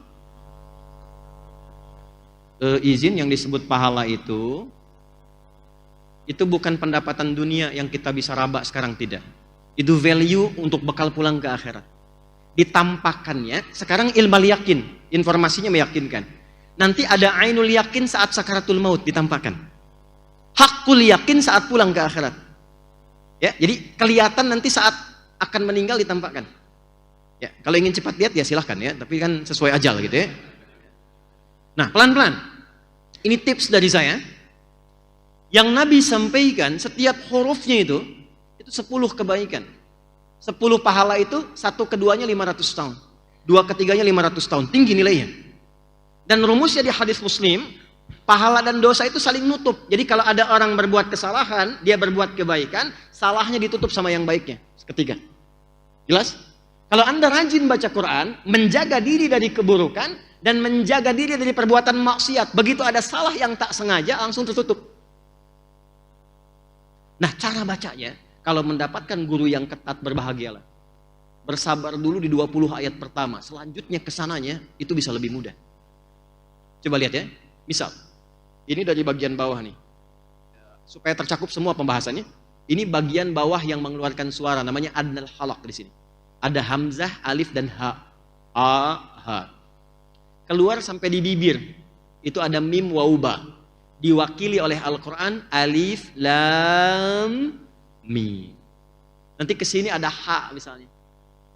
Izin, yang disebut pahala itu bukan pendapatan dunia yang kita bisa raba sekarang, tidak. Itu value untuk bekal pulang ke akhirat. Ditampakkannya, sekarang ilmu yakin, informasinya meyakinkan. Nanti ada ainul yakin saat sakaratul maut ditampakkan. Hakul yakin saat pulang ke akhirat. Ya, jadi kelihatan nanti saat akan meninggal ditampakkan. Ya, kalau ingin cepat lihat ya silahkan ya, tapi kan sesuai ajal gitu ya. Nah, pelan-pelan. Ini tips dari saya. Yang Nabi sampaikan, setiap hurufnya itu 10 kebaikan. 10 pahala itu, 1 keduanya 500 tahun. 2 ketiganya 500 tahun. Tinggi nilainya. Dan rumusnya di hadis Muslim, pahala dan dosa itu saling nutup. Jadi kalau ada orang berbuat kesalahan, dia berbuat kebaikan, salahnya ditutup sama yang baiknya. Ketiga. Jelas? Kalau Anda rajin baca Quran, menjaga diri dari keburukan, dan menjaga diri dari perbuatan maksiat. Begitu ada salah yang tak sengaja, langsung tertutup. Nah, cara bacanya, kalau mendapatkan guru yang ketat, berbahagialah. Bersabar dulu di 20 ayat pertama. Selanjutnya kesananya, itu bisa lebih mudah. Coba lihat ya. Misal, ini dari bagian bawah nih. Supaya tercakup semua pembahasannya. Ini bagian bawah yang mengeluarkan suara. Namanya adnal halaq di sini. Ada hamzah, alif, dan ha. A, ha. Keluar sampai di bibir. Itu ada mim, waw, ba. Diwakili oleh Al-Quran, alif, lam, mim. Nanti ke sini ada ha misalnya.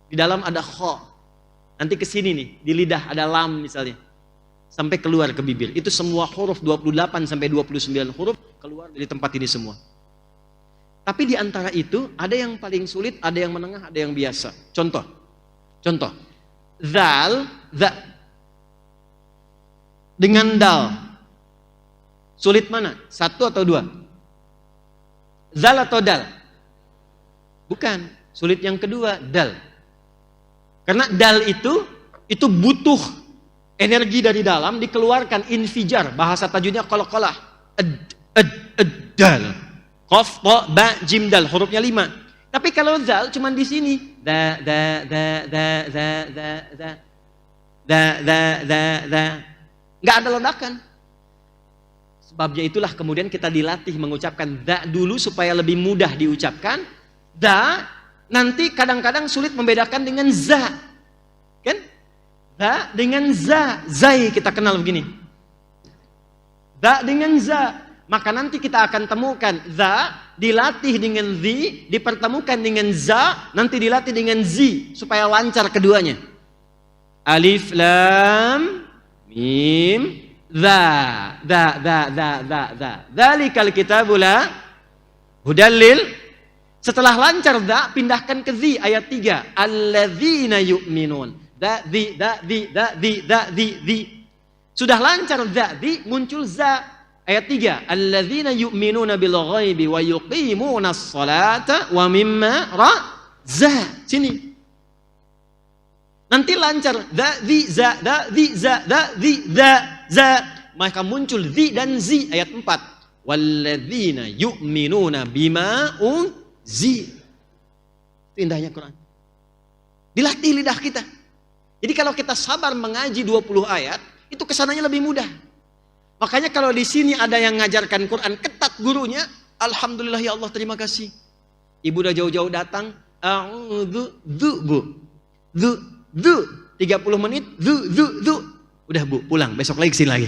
Di dalam ada kha. Nanti ke sini nih, di lidah ada lam misalnya. Sampai keluar ke bibir. Itu semua huruf 28 sampai 29 huruf keluar dari tempat ini semua. Tapi di antara itu ada yang paling sulit, ada yang menengah, ada yang biasa. Contoh. Zal, za. Dengan dal. Sulit mana? 1 atau 2? Zal atau dal? Bukan. Sulit yang kedua, dal. Karena dal itu butuh energi dari dalam dikeluarkan, infijar, bahasa tajwidnya qalqalah. Dal. Qaf, ta, ba, jim, dal, hurufnya 5. Tapi kalau zal cuma di sini. Da. Enggak ada ledakan. Sebabnya itulah kemudian kita dilatih mengucapkan da dulu supaya lebih mudah diucapkan. Da nanti kadang-kadang sulit membedakan dengan za. Kan? Da dengan za. Zai kita kenal begini. Da dengan za. Maka nanti kita akan temukan za dilatih dengan zi, dipertemukan dengan za, nanti dilatih dengan zi supaya lancar keduanya. Alif lam mim za. Dzalikal kitabu la hudal lil. Setelah lancar za, pindahkan ke zi ayat 3. Alladzina yu'minun. Zi. Sudah lancar za, zi, muncul za. Ayat 3, alladzina yu'minuna bil ghaibi wa yuqimunas salata wa mimma razaqnahum. Sini. Nanti lancar za. Maka muncul zi dan zi ayat 4. Walladzina yu'minuna bima unzil. Itu indahnya Quran. Dilatih lidah kita. Jadi kalau kita sabar mengaji 20 ayat, itu kesananya lebih mudah. Makanya kalau di sini ada yang ngajarkan Quran ketat gurunya, alhamdulillah ya Allah terima kasih. Ibu udah jauh-jauh datang, bu. 30 menit, udah bu, pulang, besok lagi kesini lagi.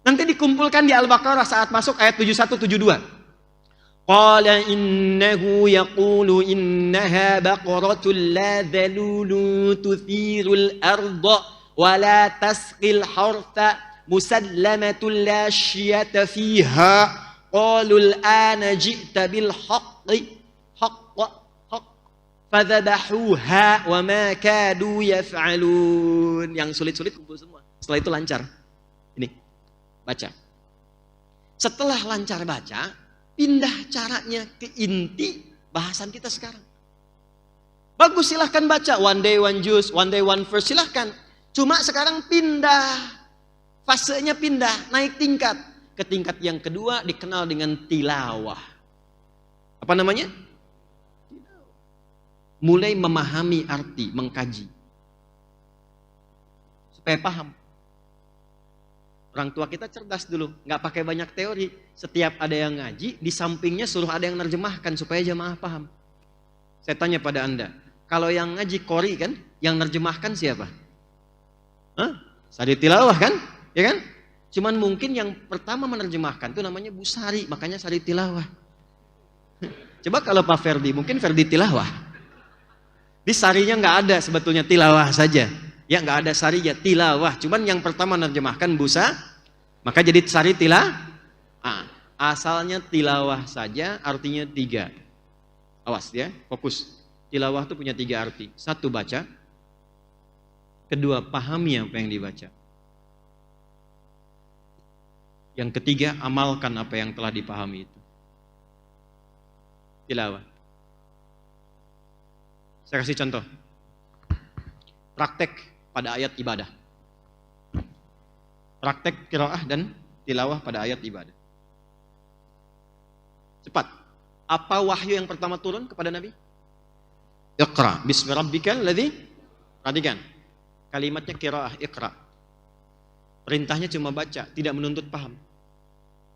Nanti dikumpulkan di Al-Baqarah saat masuk ayat 71 72. Qala innahu yaqulu innaha baqaratun la dhalulun tuthirul arda wa la tasqil hartha musallamatun la syiyata fiha qalu al-ana ji'ta bil haqqi fadhabahuha wa ma kadu yaf'alun. Yang sulit-sulit kumpul semua. Setelah itu lancar. Ini baca. Setelah lancar baca, pindah caranya ke inti bahasan kita sekarang. Bagus, silahkan baca one day one juice, one day one verse, silahkan. Cuma sekarang pindah, fasenya pindah, naik tingkat. Ke tingkat yang kedua dikenal dengan tilawah. Apa namanya? Mulai memahami arti, mengkaji. Supaya paham. Orang tua kita cerdas dulu, nggak pakai banyak teori. Setiap ada yang ngaji, di sampingnya suruh ada yang nerjemahkan supaya jamaah paham. Saya tanya pada Anda, kalau yang ngaji qori kan, yang nerjemahkan siapa? Sari tilawah kan? Ya kan? Cuman mungkin yang pertama menerjemahkan itu namanya Bu Sari, makanya Sari tilawah. Coba kalau Pak Ferdi, mungkin Ferdi tilawah. Di sarinya nggak ada sebetulnya, tilawah saja. Ya nggak ada sarinya, tilawah. Cuman yang pertama menerjemahkan busa, maka jadi sari asalnya tilawah saja, artinya 3. Awas ya, fokus. Tilawah itu punya 3 arti. 1, baca. 2, pahami apa yang dibaca. Yang 3, amalkan apa yang telah dipahami itu. Tilawah. Saya kasih contoh. Praktek pada ayat ibadah. Praktek qiraah dan tilawah pada ayat ibadah. Cepat. Apa wahyu yang pertama turun kepada Nabi? Iqra bismi rabbikal ladzi. Perhatikan. Kalimatnya qiraah, iqra. Perintahnya cuma baca, tidak menuntut paham.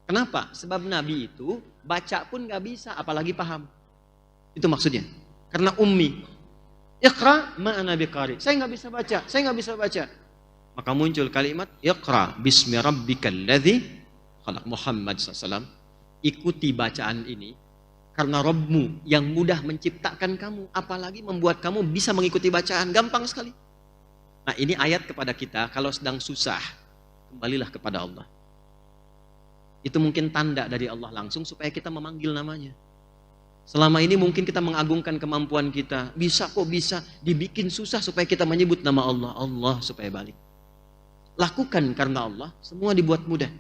Kenapa? Sebab Nabi itu baca pun gak bisa, apalagi paham. Itu maksudnya. Karena ummi. Iqra ma'ana biqari. Saya nggak bisa baca. Maka muncul kalimat Iqra bismi rabbikal ladzi khalaq. Muhammad SAW, ikuti bacaan ini karena Rabbmu yang mudah menciptakan kamu, apalagi membuat kamu bisa mengikuti bacaan, gampang sekali. Nah, ini ayat kepada kita, kalau sedang susah, kembalilah kepada Allah. Itu mungkin tanda dari Allah langsung supaya kita memanggil namanya. Selama ini mungkin kita mengagungkan kemampuan kita. Bisa kok bisa. Dibikin susah supaya kita menyebut nama Allah. Allah supaya balik. Lakukan karena Allah. Semua dibuat mudah.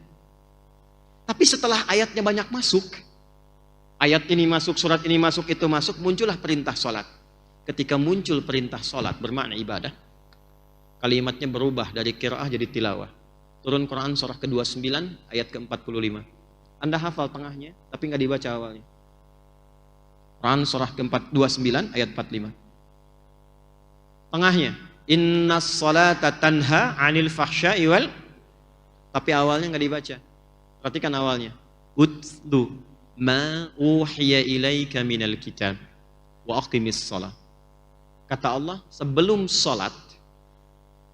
Tapi setelah ayatnya banyak masuk. Ayat ini masuk, surat ini masuk, itu masuk. Muncullah perintah sholat. Ketika muncul perintah sholat bermakna ibadah. Kalimatnya berubah dari qiraah jadi tilawah. Turun Quran surah ke-29 ayat ke-45. Anda hafal tengahnya tapi nggak dibaca awalnya. Quran surah ke-29 ayat 45. Tengahnya, innas salata tanha 'anil fahsya'i wal. Tapi awalnya enggak dibaca. Perhatikan awalnya. Utlu ma uhiya ilaika minal kitab wa aqimis shalah Kata Allah, sebelum sholat,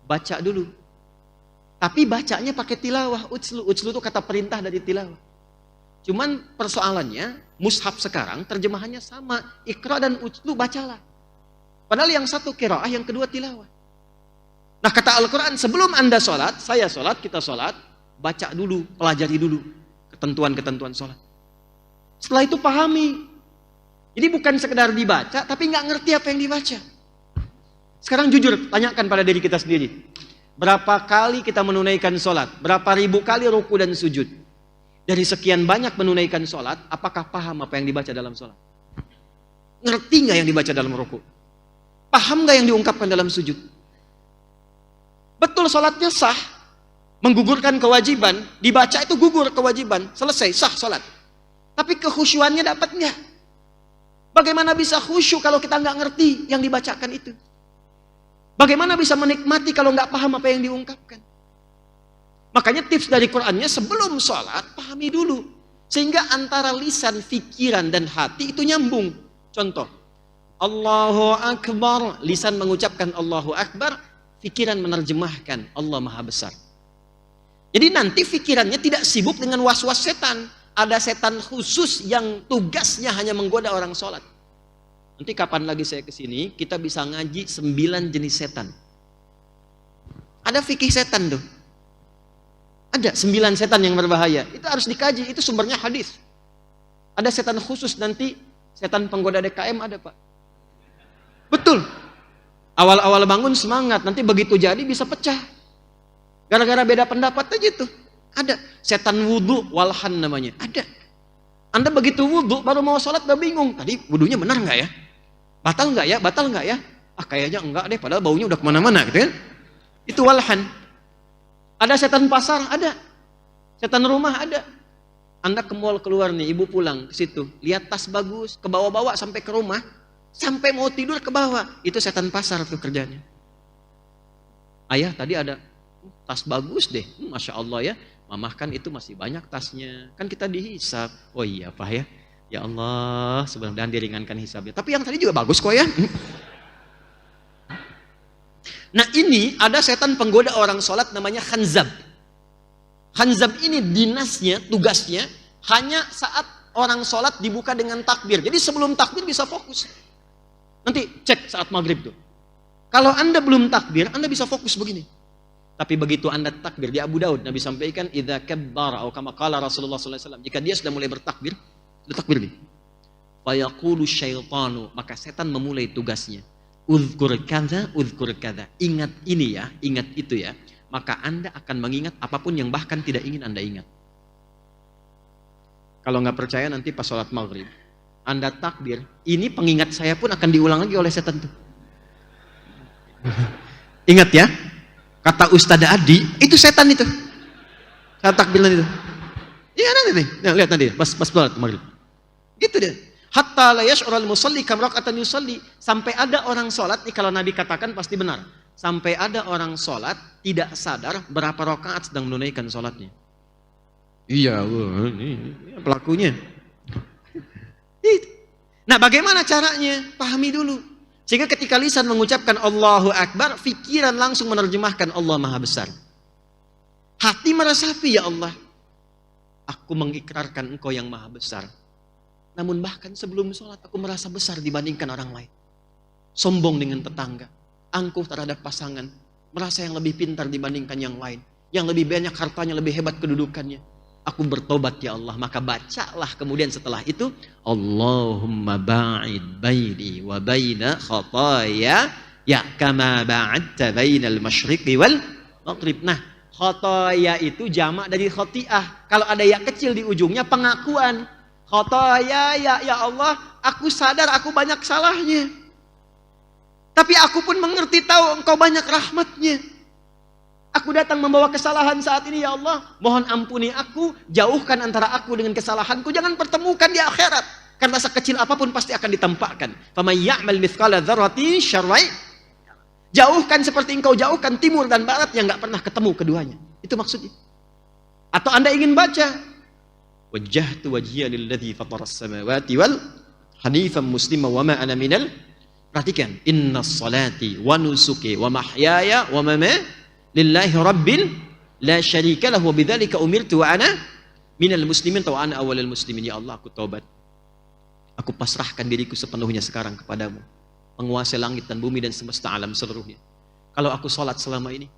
baca dulu. Tapi bacanya pakai tilawah, utslu. Utslu itu kata perintah dari tilawah. Cuman persoalannya, mushaf sekarang terjemahannya sama. Iqra dan utslu, bacalah. Padahal yang satu qiraah, yang kedua tilawah. Nah kata Al-Quran, sebelum Anda sholat, saya sholat, kita sholat, baca dulu, pelajari dulu ketentuan-ketentuan sholat. Setelah itu pahami. Jadi bukan sekedar dibaca, tapi nggak ngerti apa yang dibaca. Sekarang jujur, tanyakan pada diri kita sendiri. Berapa kali kita menunaikan sholat? Berapa ribu kali ruku dan sujud? Dari sekian banyak menunaikan sholat, apakah paham apa yang dibaca dalam sholat? Ngerti nggak yang dibaca dalam ruku? Paham nggak yang diungkapkan dalam sujud? Betul sholatnya sah, menggugurkan kewajiban, dibaca itu gugur kewajiban, selesai, sah sholat. Tapi kekhusyuannya dapat nggak? Bagaimana bisa khusyuk kalau kita nggak ngerti yang dibacakan itu? Bagaimana bisa menikmati kalau nggak paham apa yang diungkapkan? Makanya tips dari Qur'annya sebelum sholat, pahami dulu. Sehingga antara lisan, pikiran, dan hati itu nyambung. Contoh, Allahu Akbar, lisan mengucapkan Allahu Akbar, pikiran menerjemahkan Allah Maha Besar. Jadi nanti pikirannya tidak sibuk dengan was-was setan. Ada setan khusus yang tugasnya hanya menggoda orang sholat. Nanti kapan lagi saya kesini, kita bisa ngaji 9 jenis setan. Ada fikih setan tuh. Ada 9 setan yang berbahaya. Itu harus dikaji, itu sumbernya hadis. Ada setan khusus nanti, setan penggoda DKM ada Pak. Betul. Awal-awal bangun semangat, nanti begitu jadi bisa pecah. Gara-gara beda pendapat aja tuh. Ada. Setan wudhu, walhan namanya. Ada. Anda begitu wudhu, baru mau sholat udah bingung. Tadi wudhunya benar nggak ya? Batal nggak ya? Batal nggak ya? Ah kayaknya enggak deh, padahal baunya udah kemana-mana gitu kan. Itu walhan. Ada setan pasar, ada. Setan rumah, ada. Anda ke mall keluar nih, ibu pulang ke situ. Lihat tas bagus, ke bawah-bawah sampai ke rumah. Sampai mau tidur ke bawah. Itu setan pasar tuh kerjanya. Ayah tadi ada tas bagus deh. Masya Allah ya. Mamah kan itu masih banyak tasnya. Kan kita dihisab. Oh iya Pak ya. Ya Allah, sebenarnya diringankan hisabnya. Tapi yang tadi juga bagus kok ya. Nah ini ada setan penggoda orang sholat namanya khanzab. Khanzab ini dinasnya, tugasnya hanya saat orang sholat dibuka dengan takbir. Jadi sebelum takbir bisa fokus. Nanti cek saat maghrib tuh. Kalau Anda belum takbir, Anda bisa fokus begini. Tapi begitu Anda takbir, di Abu Daud Nabi sampaikan idza kabbara atau kama qala Rasulullah sallallahu alaihi wasallam, jika dia sudah mulai bertakbir, sudah takbir nih. Fa yaqulu syaitanu, maka setan memulai tugasnya. Uzkur kadza, ingat ini ya, ingat itu ya. Maka Anda akan mengingat apapun yang bahkan tidak ingin Anda ingat. Kalau nggak percaya nanti pas sholat maghrib, Anda takbir, ini pengingat saya pun akan diulang lagi oleh setan tuh. Ingat ya, kata Ustadz Adi, itu setan itu. Saat takbiran itu. Iya nanti nih, nah, lihat nanti pas sholat maghrib. Gitu deh. Hatta la yash'urul musalli kam raka'atan yusalli, sampai ada orang sholat nih, kalau Nabi katakan pasti benar. Sampai ada orang sholat tidak sadar berapa rakaat sedang menunaikan sholatnya. Iya, ini pelakunya. Nah, bagaimana caranya? Pahami dulu. Sehingga ketika lisan mengucapkan Allahu Akbar, pikiran langsung menerjemahkan Allah Maha Besar. Hati meresapi, ya Allah, aku mengikrarkan Engkau yang Maha Besar. Namun bahkan sebelum sholat aku merasa besar dibandingkan orang lain. Sombong dengan tetangga, angkuh terhadap pasangan, merasa yang lebih pintar dibandingkan yang lain, yang lebih banyak hartanya, lebih hebat kedudukannya. Aku bertobat ya Allah. Maka bacalah kemudian setelah itu, Allahumma ba'id baini wa baina khataya ya kama ba'adta bainal masyriqi wal maghrib. Nah, khataya itu jamak dari khati'ah. Kalau ada ya kecil di ujungnya, pengakuan. Khataya ya Allah, aku sadar aku banyak salahnya. Tapi aku pun mengerti tahu Engkau banyak rahmatnya. Aku datang membawa kesalahan saat ini ya Allah. Mohon ampuni aku, jauhkan antara aku dengan kesalahanku. Jangan pertemukan di akhirat. Karena sekecil apapun pasti akan ditampakkan. Faman ya'mal mithqala dzarratin syarran. Jauhkan seperti Engkau jauhkan timur dan barat yang gak pernah ketemu keduanya. Itu maksudnya. Atau Anda ingin baca, wajjahtu wajhiya lilladzi fataras samawati wal hanifan musliman wa ma ana minal Perhatikan, inna salati wa nusuki wa mahyaya wa mamati lillahi rabbil la syarika lahu wa bidzalika umirtu wa ana minal muslimin wa ana awwalul muslimin. Ya Allah, aku taubat. Aku pasrahkan diriku sepenuhnya sekarang kepadamu, penguasa langit dan bumi dan semesta alam seluruhnya. Kalau aku sholat selama ini,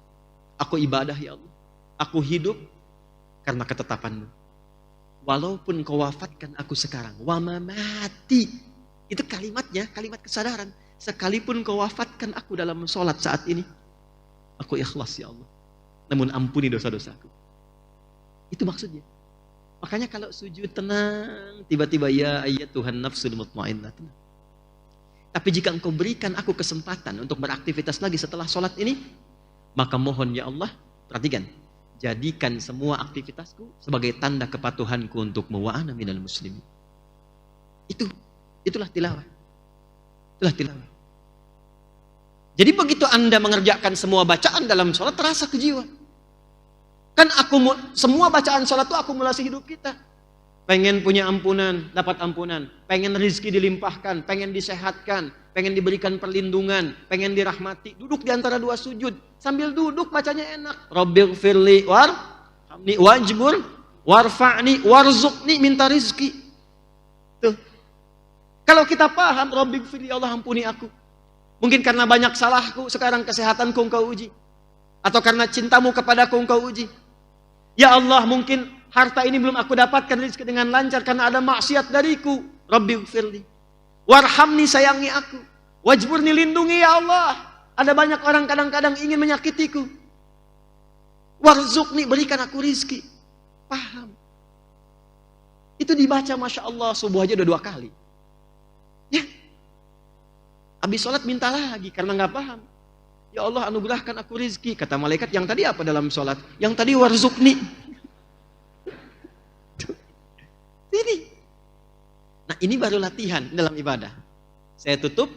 aku ibadah ya Allah, aku hidup karena ketetapan-Mu. Walaupun Kau wafatkan aku sekarang, wa mamati, itu kalimatnya, kalimat kesadaran. Sekalipun Kau wafatkan aku dalam sholat saat ini, aku ikhlas ya Allah. Namun ampuni dosa-dosaku. Itu maksudnya. Makanya kalau sujud tenang, tiba-tiba ya ayat Tuhan nafsul mutmainnah. Tapi jika Engkau berikan aku kesempatan untuk beraktivitas lagi setelah sholat ini, maka mohon ya Allah, perhatikan, jadikan semua aktivitasku sebagai tanda kepatuhanku untukmu wa ana minal muslimin. Itulah tilawah. Itulah tilawah. Jadi begitu Anda mengerjakan semua bacaan dalam sholat, terasa ke jiwa. Kan semua bacaan sholat itu akumulasi hidup kita. Pengen punya ampunan, dapat ampunan. Pengen rizki dilimpahkan, pengen disehatkan, pengen diberikan perlindungan, pengen dirahmati. Duduk di antara dua sujud. Sambil duduk bacanya enak. Rabbighfirli warhamni wajbur warfa'ni warzuqni, minta rizki. Tuh. Kalau kita paham, Rabbighfirli, ya Allah ampuni aku. Mungkin karena banyak salahku, sekarang kesehatanku Engkau uji. Atau karena cintamu kepadaku Engkau uji. Ya Allah, mungkin harta ini belum aku dapatkan rezeki dengan lancar karena ada maksiat dariku. Rabbighfirli. Warhamni, sayangi aku. Wajburni, lindungi ya Allah. Ada banyak orang kadang-kadang ingin menyakitiku. Warzuqni, berikan aku rizki. Paham. Itu dibaca Masya Allah, subuh aja udah 2 kali. Ya. Habis sholat minta lagi karena nggak paham. Ya Allah, anugerahkan aku rizki. Kata malaikat, yang tadi apa dalam sholat? Yang tadi warzuqni. Ini. Nah, ini baru latihan dalam ibadah. Saya tutup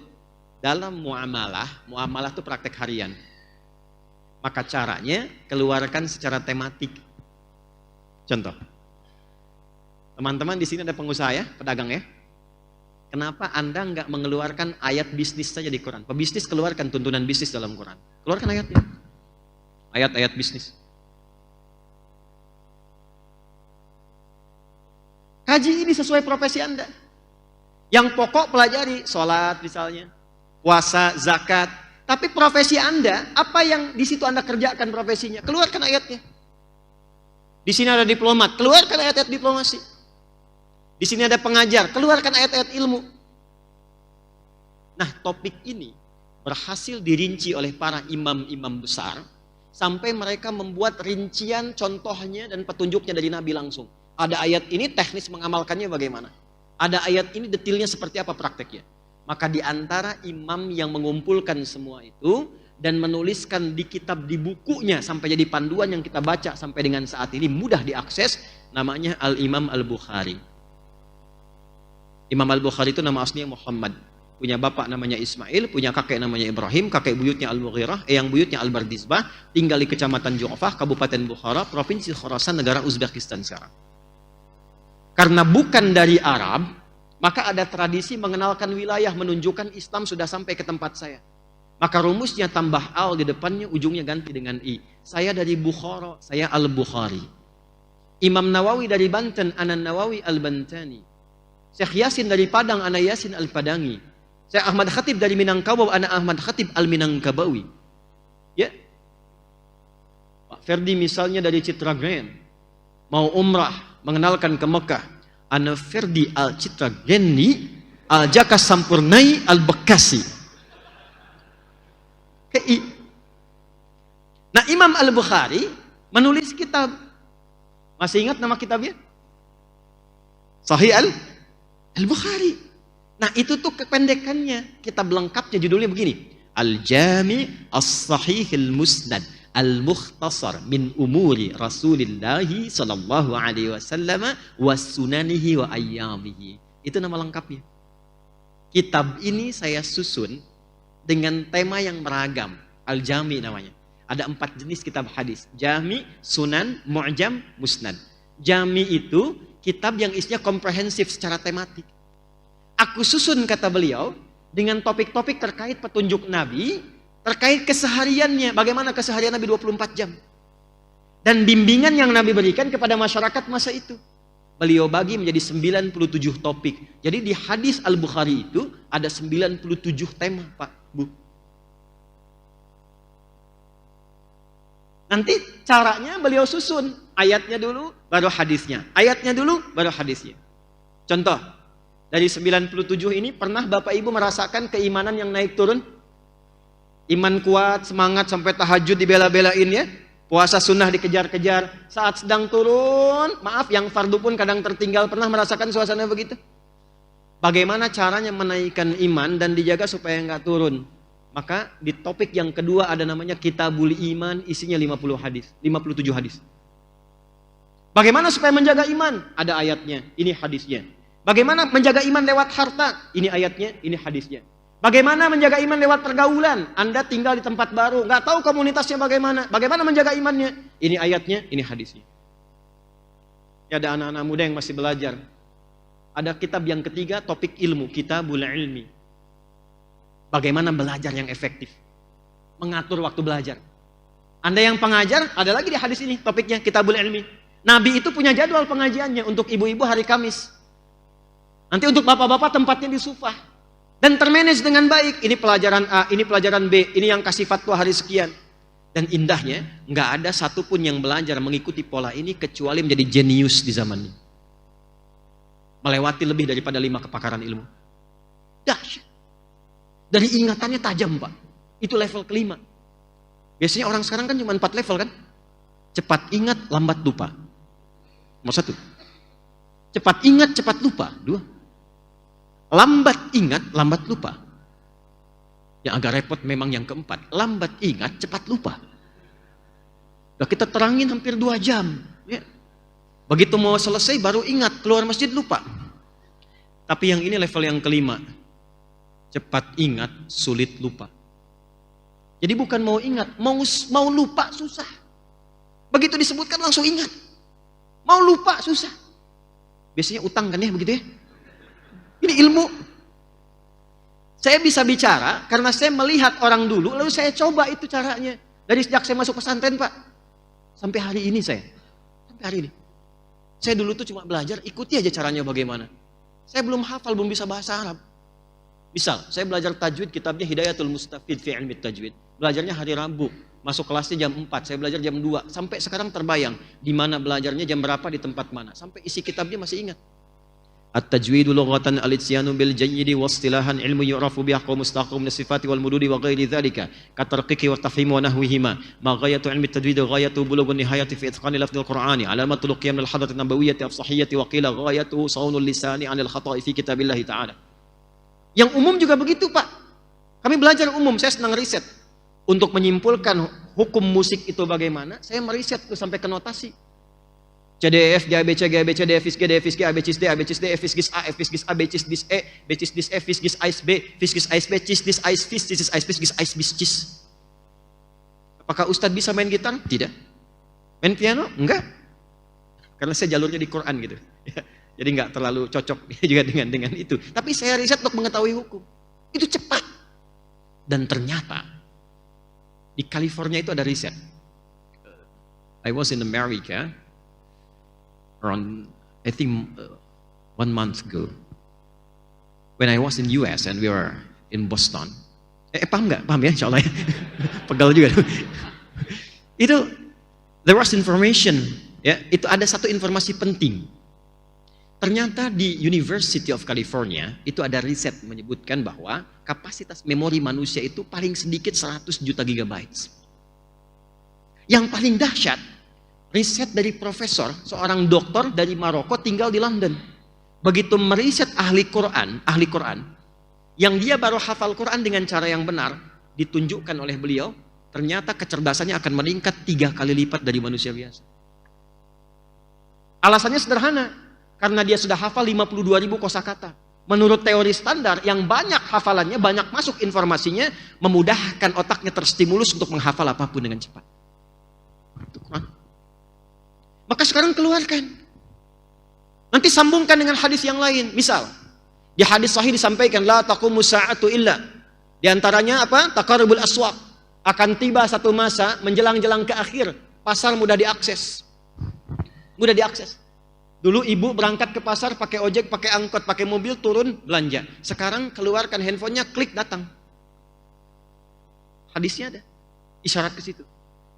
dalam muamalah. Muamalah itu praktek harian. Maka caranya keluarkan secara tematik. Contoh. Teman-teman di sini ada pengusaha ya, pedagang ya. Kenapa Anda nggak mengeluarkan ayat bisnis saja di Quran? Pebisnis keluarkan tuntunan bisnis dalam Quran. Keluarkan ayatnya. Ayat-ayat bisnis. Kaji ini sesuai profesi Anda. Yang pokok pelajari, sholat misalnya, puasa, zakat. Tapi profesi Anda, apa yang di situ Anda kerjakan profesinya? Keluarkan ayatnya. Di sini ada diplomat, keluarkan ayat-ayat diplomasi. Di sini ada pengajar, keluarkan ayat-ayat ilmu. Nah, topik ini berhasil dirinci oleh para imam-imam besar sampai mereka membuat rincian contohnya dan petunjuknya dari Nabi langsung. Ada ayat ini teknis mengamalkannya bagaimana? Ada ayat ini detailnya seperti apa prakteknya? Maka di antara imam yang mengumpulkan semua itu dan menuliskan di kitab, di bukunya sampai jadi panduan yang kita baca sampai dengan saat ini mudah diakses, namanya Al-Imam Al-Bukhari. Imam Al-Bukhari itu nama aslinya Muhammad. Punya bapak namanya Ismail, punya kakek namanya Ibrahim, kakek buyutnya Al-Mughirah, yang buyutnya Al-Bardizbah, tinggal di Kecamatan Ju'fah, Kabupaten Bukhara, Provinsi Khorasan, negara Uzbekistan sekarang. Karena bukan dari Arab, maka ada tradisi mengenalkan wilayah, menunjukkan Islam sudah sampai ke tempat saya. Maka rumusnya tambah al di depannya, ujungnya ganti dengan i. Saya dari Bukhara, saya Al-Bukhari. Imam Nawawi dari Banten, Anan Nawawi Al-Bantani. Syekh Yasin dari Padang, Ana Yasin Al-Padangi. Syekh Ahmad Khatib dari Minangkabau, Ana Ahmad Khatib Al-Minangkabawi. Ya. Pak Ferdi misalnya dari Citra Grand. Mau umrah, mengenalkan ke Mekah. Ana Ferdi Al-Citra Grandi, Al-Jaka Sampurnai Al-Bekasi. Nah, Imam Al-Bukhari menulis kitab. Masih ingat nama kitabnya? Sahih Al-Bukhari. Nah, itu tuh kependekannya. Kitab lengkapnya judulnya begini. Al-Jami' As-Sahih Al-Musnad Al-Mukhtasar min umuri Rasulillahi sallallahu alaihi wasallam wa sunanihi wa ayyamihi. Itu nama lengkapnya. Kitab ini saya susun dengan tema yang beragam. Al-Jami namanya. Ada 4 jenis kitab hadis. Jami, Sunan, Mu'jam, Musnad. Jami itu kitab yang isinya komprehensif secara tematik. Aku susun, kata beliau, dengan topik-topik terkait petunjuk Nabi, terkait kesehariannya, bagaimana keseharian Nabi 24 jam. Dan bimbingan yang Nabi berikan kepada masyarakat masa itu. Beliau bagi menjadi 97 topik. Jadi di hadis Al-Bukhari itu ada 97 tema, Pak, Bu. Nanti caranya beliau susun. Ayatnya dulu, baru hadisnya. Ayatnya dulu, baru hadisnya. Contoh, dari 97 ini pernah Bapak Ibu merasakan keimanan yang naik turun? Iman kuat, semangat sampai tahajud dibela-belain ya. Puasa sunnah dikejar-kejar. Saat sedang turun, maaf yang fardu pun kadang tertinggal. Pernah merasakan suasana begitu? Bagaimana caranya menaikkan iman dan dijaga supaya nggak turun? Maka di topik yang kedua ada namanya Kitabul Iman, isinya 50 hadis, 57 hadis. Bagaimana supaya menjaga iman? Ada ayatnya, ini hadisnya. Bagaimana menjaga iman lewat harta? Ini ayatnya, ini hadisnya. Bagaimana menjaga iman lewat pergaulan? Anda tinggal di tempat baru, nggak tahu komunitasnya bagaimana. Bagaimana menjaga imannya? Ini ayatnya, ini hadisnya. Ya, ada anak-anak muda yang masih belajar. Ada kitab yang ketiga, topik ilmu, Kitabul Ilmi. Bagaimana belajar yang efektif? Mengatur waktu belajar. Anda yang pengajar, ada lagi di hadis ini, topiknya Kitabul Ilmi. Nabi itu punya jadwal pengajiannya untuk ibu-ibu hari Kamis. Nanti untuk bapak-bapak tempatnya di Sufah. Dan termanage dengan baik. Ini pelajaran A, ini pelajaran B, ini yang kasih fatwa hari sekian. Dan indahnya, nggak ada satupun yang belajar mengikuti pola ini kecuali menjadi jenius di zaman ini. Melewati lebih daripada 5 kepakaran ilmu. Dahsyat. Dari ingatannya tajam, Pak. Itu level kelima. Biasanya orang sekarang kan cuma 4 level kan? Cepat ingat, lambat lupa. Nomor 1. Cepat ingat, cepat lupa. 2. Lambat ingat, lambat lupa. Yang agak repot memang yang keempat. Lambat ingat, cepat lupa. Nah, kita terangin hampir 2 jam. Ya. Begitu mau selesai baru ingat, keluar masjid lupa. Tapi yang ini level yang kelima. Cepat ingat, sulit lupa. Jadi bukan mau ingat, mau lupa susah. Begitu disebutkan langsung ingat. Mau lupa susah. Biasanya utang kan ya begitu ya. Ini ilmu. Saya bisa bicara karena saya melihat orang dulu, lalu saya coba itu caranya. Dari sejak saya masuk pesantren, Pak. Sampai hari ini saya. Sampai hari ini. Saya dulu tuh cuma belajar, ikuti aja caranya bagaimana. Saya belum hafal, belum bisa bahasa Arab. Misal, saya belajar tajwid, kitabnya Hidayatul Mustafid fi Ilmi Tajwid. Belajarnya hari Rabu, masuk kelasnya jam 4, saya belajar jam 2. Sampai sekarang terbayang, di mana belajarnya, jam berapa, di tempat mana. Sampai isi kitabnya masih ingat. At-tajwidu lughatan al-ityanu bil jayyidi wa istilahan ilmu yu'rafu bi ahkam mustaqim min sifati wal mududi wa ghairi dzalika katarqiqi wa tafhim wa nahwihima ma ghayatu ilmi at-tajwid ghayatu bulughun nihayati fi itqani lafdhil qur'ani alamatul qiyam al hadrati nabawiyyati afsahiyyati wa qila ghayatu saunul lisani 'anil khata'i fi kitabillah ta'ala. Yang umum juga begitu, Pak. Kami belajar umum, saya senang riset. Untuk menyimpulkan hukum musik itu bagaimana, saya meriset tuh sampai ke notasi. C, D, E, F, G, A, B, C, G, A, B, C, D, F, G, D, F, G, A, B, C, D, A, B, C, D, F, G, A, F, G, A, B, C, D, E, B, C, D, F, G, A, B, F, G, A, B, C, D, A, F, G, A, B, C. Apakah Ustadz bisa main gitar? Tidak. Main piano? Enggak. Karena saya jalurnya di Quran gitu. Jadi enggak terlalu cocok juga dengan itu. Tapi saya riset untuk mengetahui hukum. Itu cepat. Dan ternyata di California itu ada riset. I was in America around, I think, 1 month ago. When I was in US and we were in Boston. Paham nggak? Paham ya, insya Allah ya. Pegal juga. Itu, there was information. Ya, itu ada satu informasi penting. Ternyata di University of California, itu ada riset menyebutkan bahwa kapasitas memori manusia itu paling sedikit 100 juta gigabytes. Yang paling dahsyat, riset dari profesor, seorang dokter dari Maroko tinggal di London. Begitu meriset ahli Quran, yang dia baru hafal Quran dengan cara yang benar, ditunjukkan oleh beliau, ternyata kecerdasannya akan meningkat 3 kali lipat dari manusia biasa. Alasannya sederhana, karena dia sudah hafal 52.000 kosakata. Menurut teori standar, yang banyak hafalannya, banyak masuk informasinya, memudahkan otaknya terstimulus untuk menghafal apapun dengan cepat. Itu Quran. Maka sekarang keluarkan. Nanti sambungkan dengan hadis yang lain. Misal, Di hadis sahih disampaikan la taqumu sa'atu illa. Di antaranya apa? Taqarrubul aswaq. Akan tiba satu masa menjelang-jelang ke akhir, pasar mudah diakses. Mudah diakses. Dulu ibu berangkat ke pasar pakai ojek, pakai angkot, pakai mobil, turun belanja. Sekarang keluarkan handphonenya, klik datang. Hadisnya ada. Isyarat ke situ.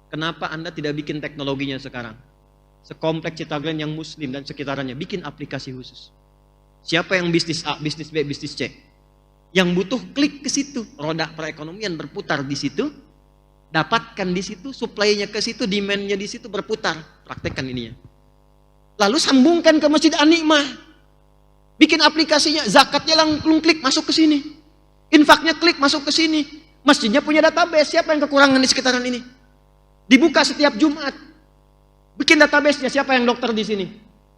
Kenapa Anda tidak bikin teknologinya sekarang? Sekompleks Citagran yang muslim dan sekitarannya, bikin aplikasi khusus. Siapa yang bisnis A, bisnis B, bisnis C? Yang butuh klik ke situ. Roda perekonomian berputar di situ. Dapatkan di situ, supply-nya ke situ, demand-nya di situ berputar. Praktekkan ininya. Lalu sambungkan ke Masjid An-Ni'mah. Bikin aplikasinya, zakatnya langsung klik masuk ke sini. Infaknya klik masuk ke sini. Masjidnya punya database, siapa yang kekurangan di sekitaran ini? Dibuka setiap Jumat. Bikin database-nya, siapa yang dokter di sini?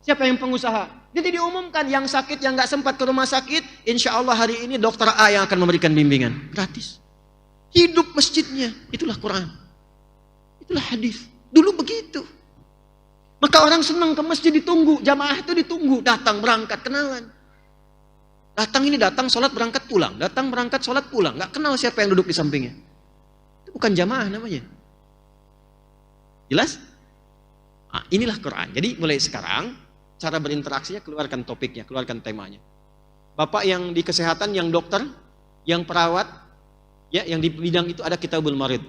Siapa yang pengusaha? Jadi diumumkan, yang sakit, yang nggak sempat ke rumah sakit, insya Allah hari ini dokter A yang akan memberikan bimbingan. Gratis. Hidup masjidnya, itulah Quran. Itulah hadis. Dulu begitu. Maka orang senang ke masjid, ditunggu, jamaah itu ditunggu, datang berangkat kenalan. Datang ini datang sholat berangkat pulang, datang berangkat sholat pulang, nggak kenal siapa yang duduk di sampingnya. Itu bukan jamaah namanya. Jelas? Nah, inilah Quran. Jadi mulai sekarang cara berinteraksinya, keluarkan topiknya, keluarkan temanya. Bapak yang di kesehatan, yang dokter, yang perawat, ya, yang di bidang itu ada Kitabul Marid.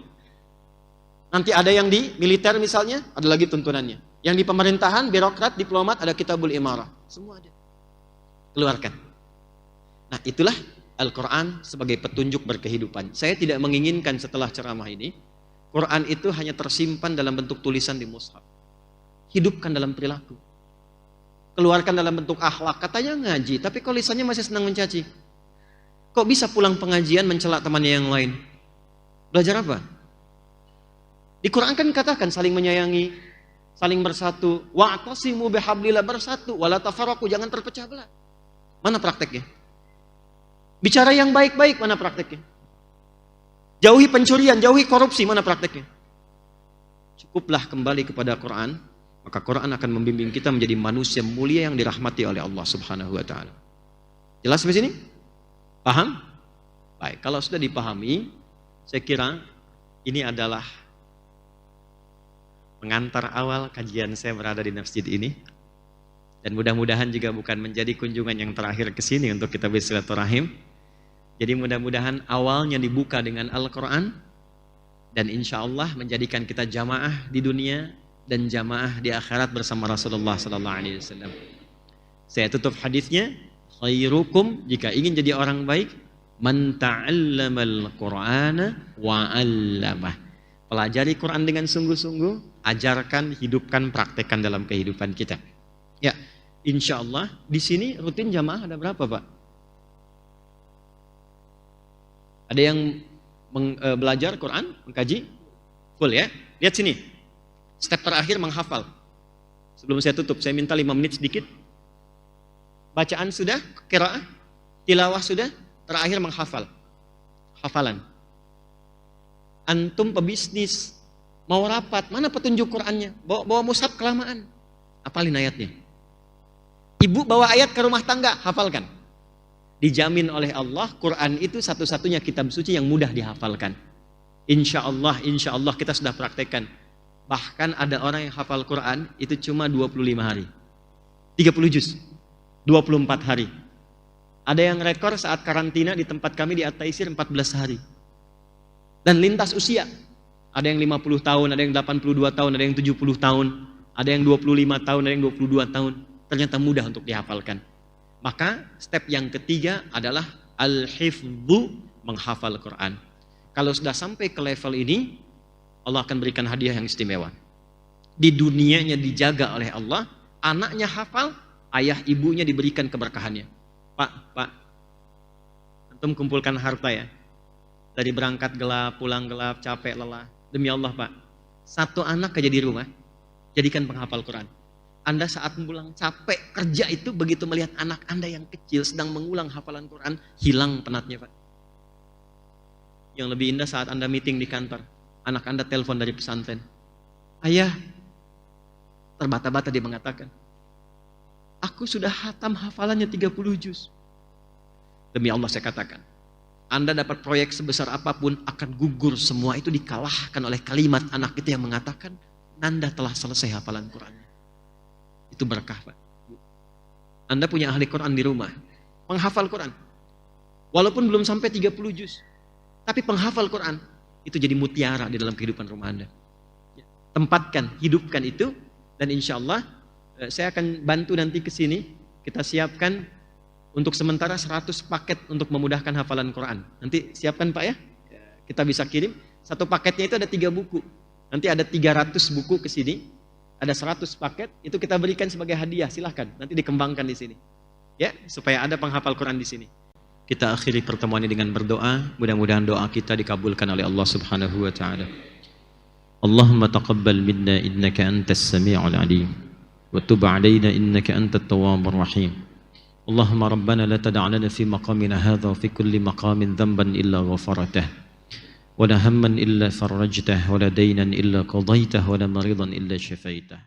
Nanti ada yang di militer misalnya, ada lagi tuntunannya. Yang di pemerintahan, birokrat, diplomat, ada Kitabul Imarah. Semua ada. Keluarkan. Nah, itulah Al-Quran sebagai petunjuk berkehidupan. Saya tidak menginginkan setelah ceramah ini, Quran itu hanya tersimpan dalam bentuk tulisan di mushaf. Hidupkan dalam perilaku. Keluarkan dalam bentuk akhlak. Katanya ngaji, tapi kalau lisannya masih senang mencaci. Kok bisa pulang pengajian mencela temannya yang lain? Belajar apa? Di Quran kan katakan saling menyayangi, saling bersatu. Wa'tasimu bihablillah, bersatu. Wala tafarraqu, jangan terpecah belah. Mana prakteknya? Bicara yang baik-baik, mana prakteknya? Jauhi pencurian, jauhi korupsi, mana prakteknya? Cukuplah kembali kepada Quran, maka Quran akan membimbing kita menjadi manusia mulia yang dirahmati oleh Allah Subhanahu wa taala. Jelas sampai sini? Paham? Baik, kalau sudah dipahami, saya kira ini adalah pengantar awal kajian saya berada di masjid ini. Dan mudah-mudahan juga bukan menjadi kunjungan yang terakhir ke sini untuk kita bersilaturahim. Jadi mudah-mudahan awalnya dibuka dengan Al-Quran, dan insya Allah menjadikan kita jamaah di dunia dan jamaah di akhirat bersama Rasulullah SAW. Saya tutup hadisnya, khairukum, jika ingin jadi orang baik, man ta'allamal Qur'ana wa 'allamah. Pelajari Quran dengan sungguh-sungguh, ajarkan, hidupkan, praktekkan dalam kehidupan kita. Ya, insya Allah di sini rutin jamaah ada berapa, Pak? Ada yang belajar Quran, mengkaji? Full ya? Lihat sini. Step terakhir menghafal. Sebelum saya tutup, saya minta 5 menit sedikit. Bacaan sudah, qiraah, tilawah sudah, terakhir menghafal. Hafalan. Antum pebisnis, mau rapat, mana petunjuk Qurannya? Bawa mushaf kelamaan. Hafalin ayatnya. Ibu bawa ayat ke rumah tangga, hafalkan. Dijamin oleh Allah, Quran itu satu-satunya kitab suci yang mudah dihafalkan. Insya Allah kita sudah praktekkan. Bahkan ada orang yang hafal Quran itu cuma 25 hari. 30 juz. 24 hari. Ada yang rekor saat karantina di tempat kami di At-Taisir 14 hari. Dan lintas usia. Ada yang 50 tahun, ada yang 82 tahun, ada yang 70 tahun, ada yang 25 tahun, ada yang 22 tahun. Ternyata mudah untuk dihafalkan. Maka step yang ketiga adalah al-hifdhu, menghafal Quran. Kalau sudah sampai ke level ini, Allah akan berikan hadiah yang istimewa. Di dunianya dijaga oleh Allah, anaknya hafal, ayah ibunya diberikan keberkahannya. Pak, antum kumpulkan harta ya. Dari berangkat gelap, pulang gelap, capek, lelah. Demi Allah, Pak, satu anak aja di rumah, jadikan penghafal Quran. Anda saat pulang capek kerja itu, begitu melihat anak Anda yang kecil sedang mengulang hafalan Quran, hilang penatnya, Pak. Yang lebih indah saat Anda meeting di kantor, anak Anda telepon dari pesantren. Ayah, terbata-bata dia mengatakan, aku sudah hatam hafalannya 30 juz. Demi Allah saya katakan. Anda dapat proyek sebesar apapun akan gugur semua itu dikalahkan oleh kalimat anak itu yang mengatakan, Nanda telah selesai hafalan Qurannya. Itu berkah, Pak. Anda punya ahli Quran di rumah, penghafal Quran. Walaupun belum sampai 30 juz, tapi penghafal Quran itu jadi mutiara di dalam kehidupan rumah Anda. Tempatkan, hidupkan itu, dan insya Allah saya akan bantu nanti ke sini. Kita siapkan untuk sementara 100 paket untuk memudahkan hafalan Quran. Nanti siapkan Pak ya, kita bisa kirim. Satu paketnya itu ada 3 buku. Nanti ada 300 buku ke sini, ada 100 paket, itu kita berikan sebagai hadiah. Silahkan, nanti dikembangkan di sini. Ya, supaya ada penghafal Quran di sini. Kita akhiri pertemuan ini dengan berdoa. Mudah-mudahan doa kita dikabulkan oleh Allah Subhanahu wa taala. Allahumma taqabbal minna innaka antas sami'ul alim wa tub 'alaina innaka antat tawwabur rahim. Allahumma rabbana la tada' lana fi maqamina hadha wa fi kulli maqamin dhanban illa ghafartah wa la hamman illa farajtah wa la daynan illa qadaytah wa la maridan illa shafaitah.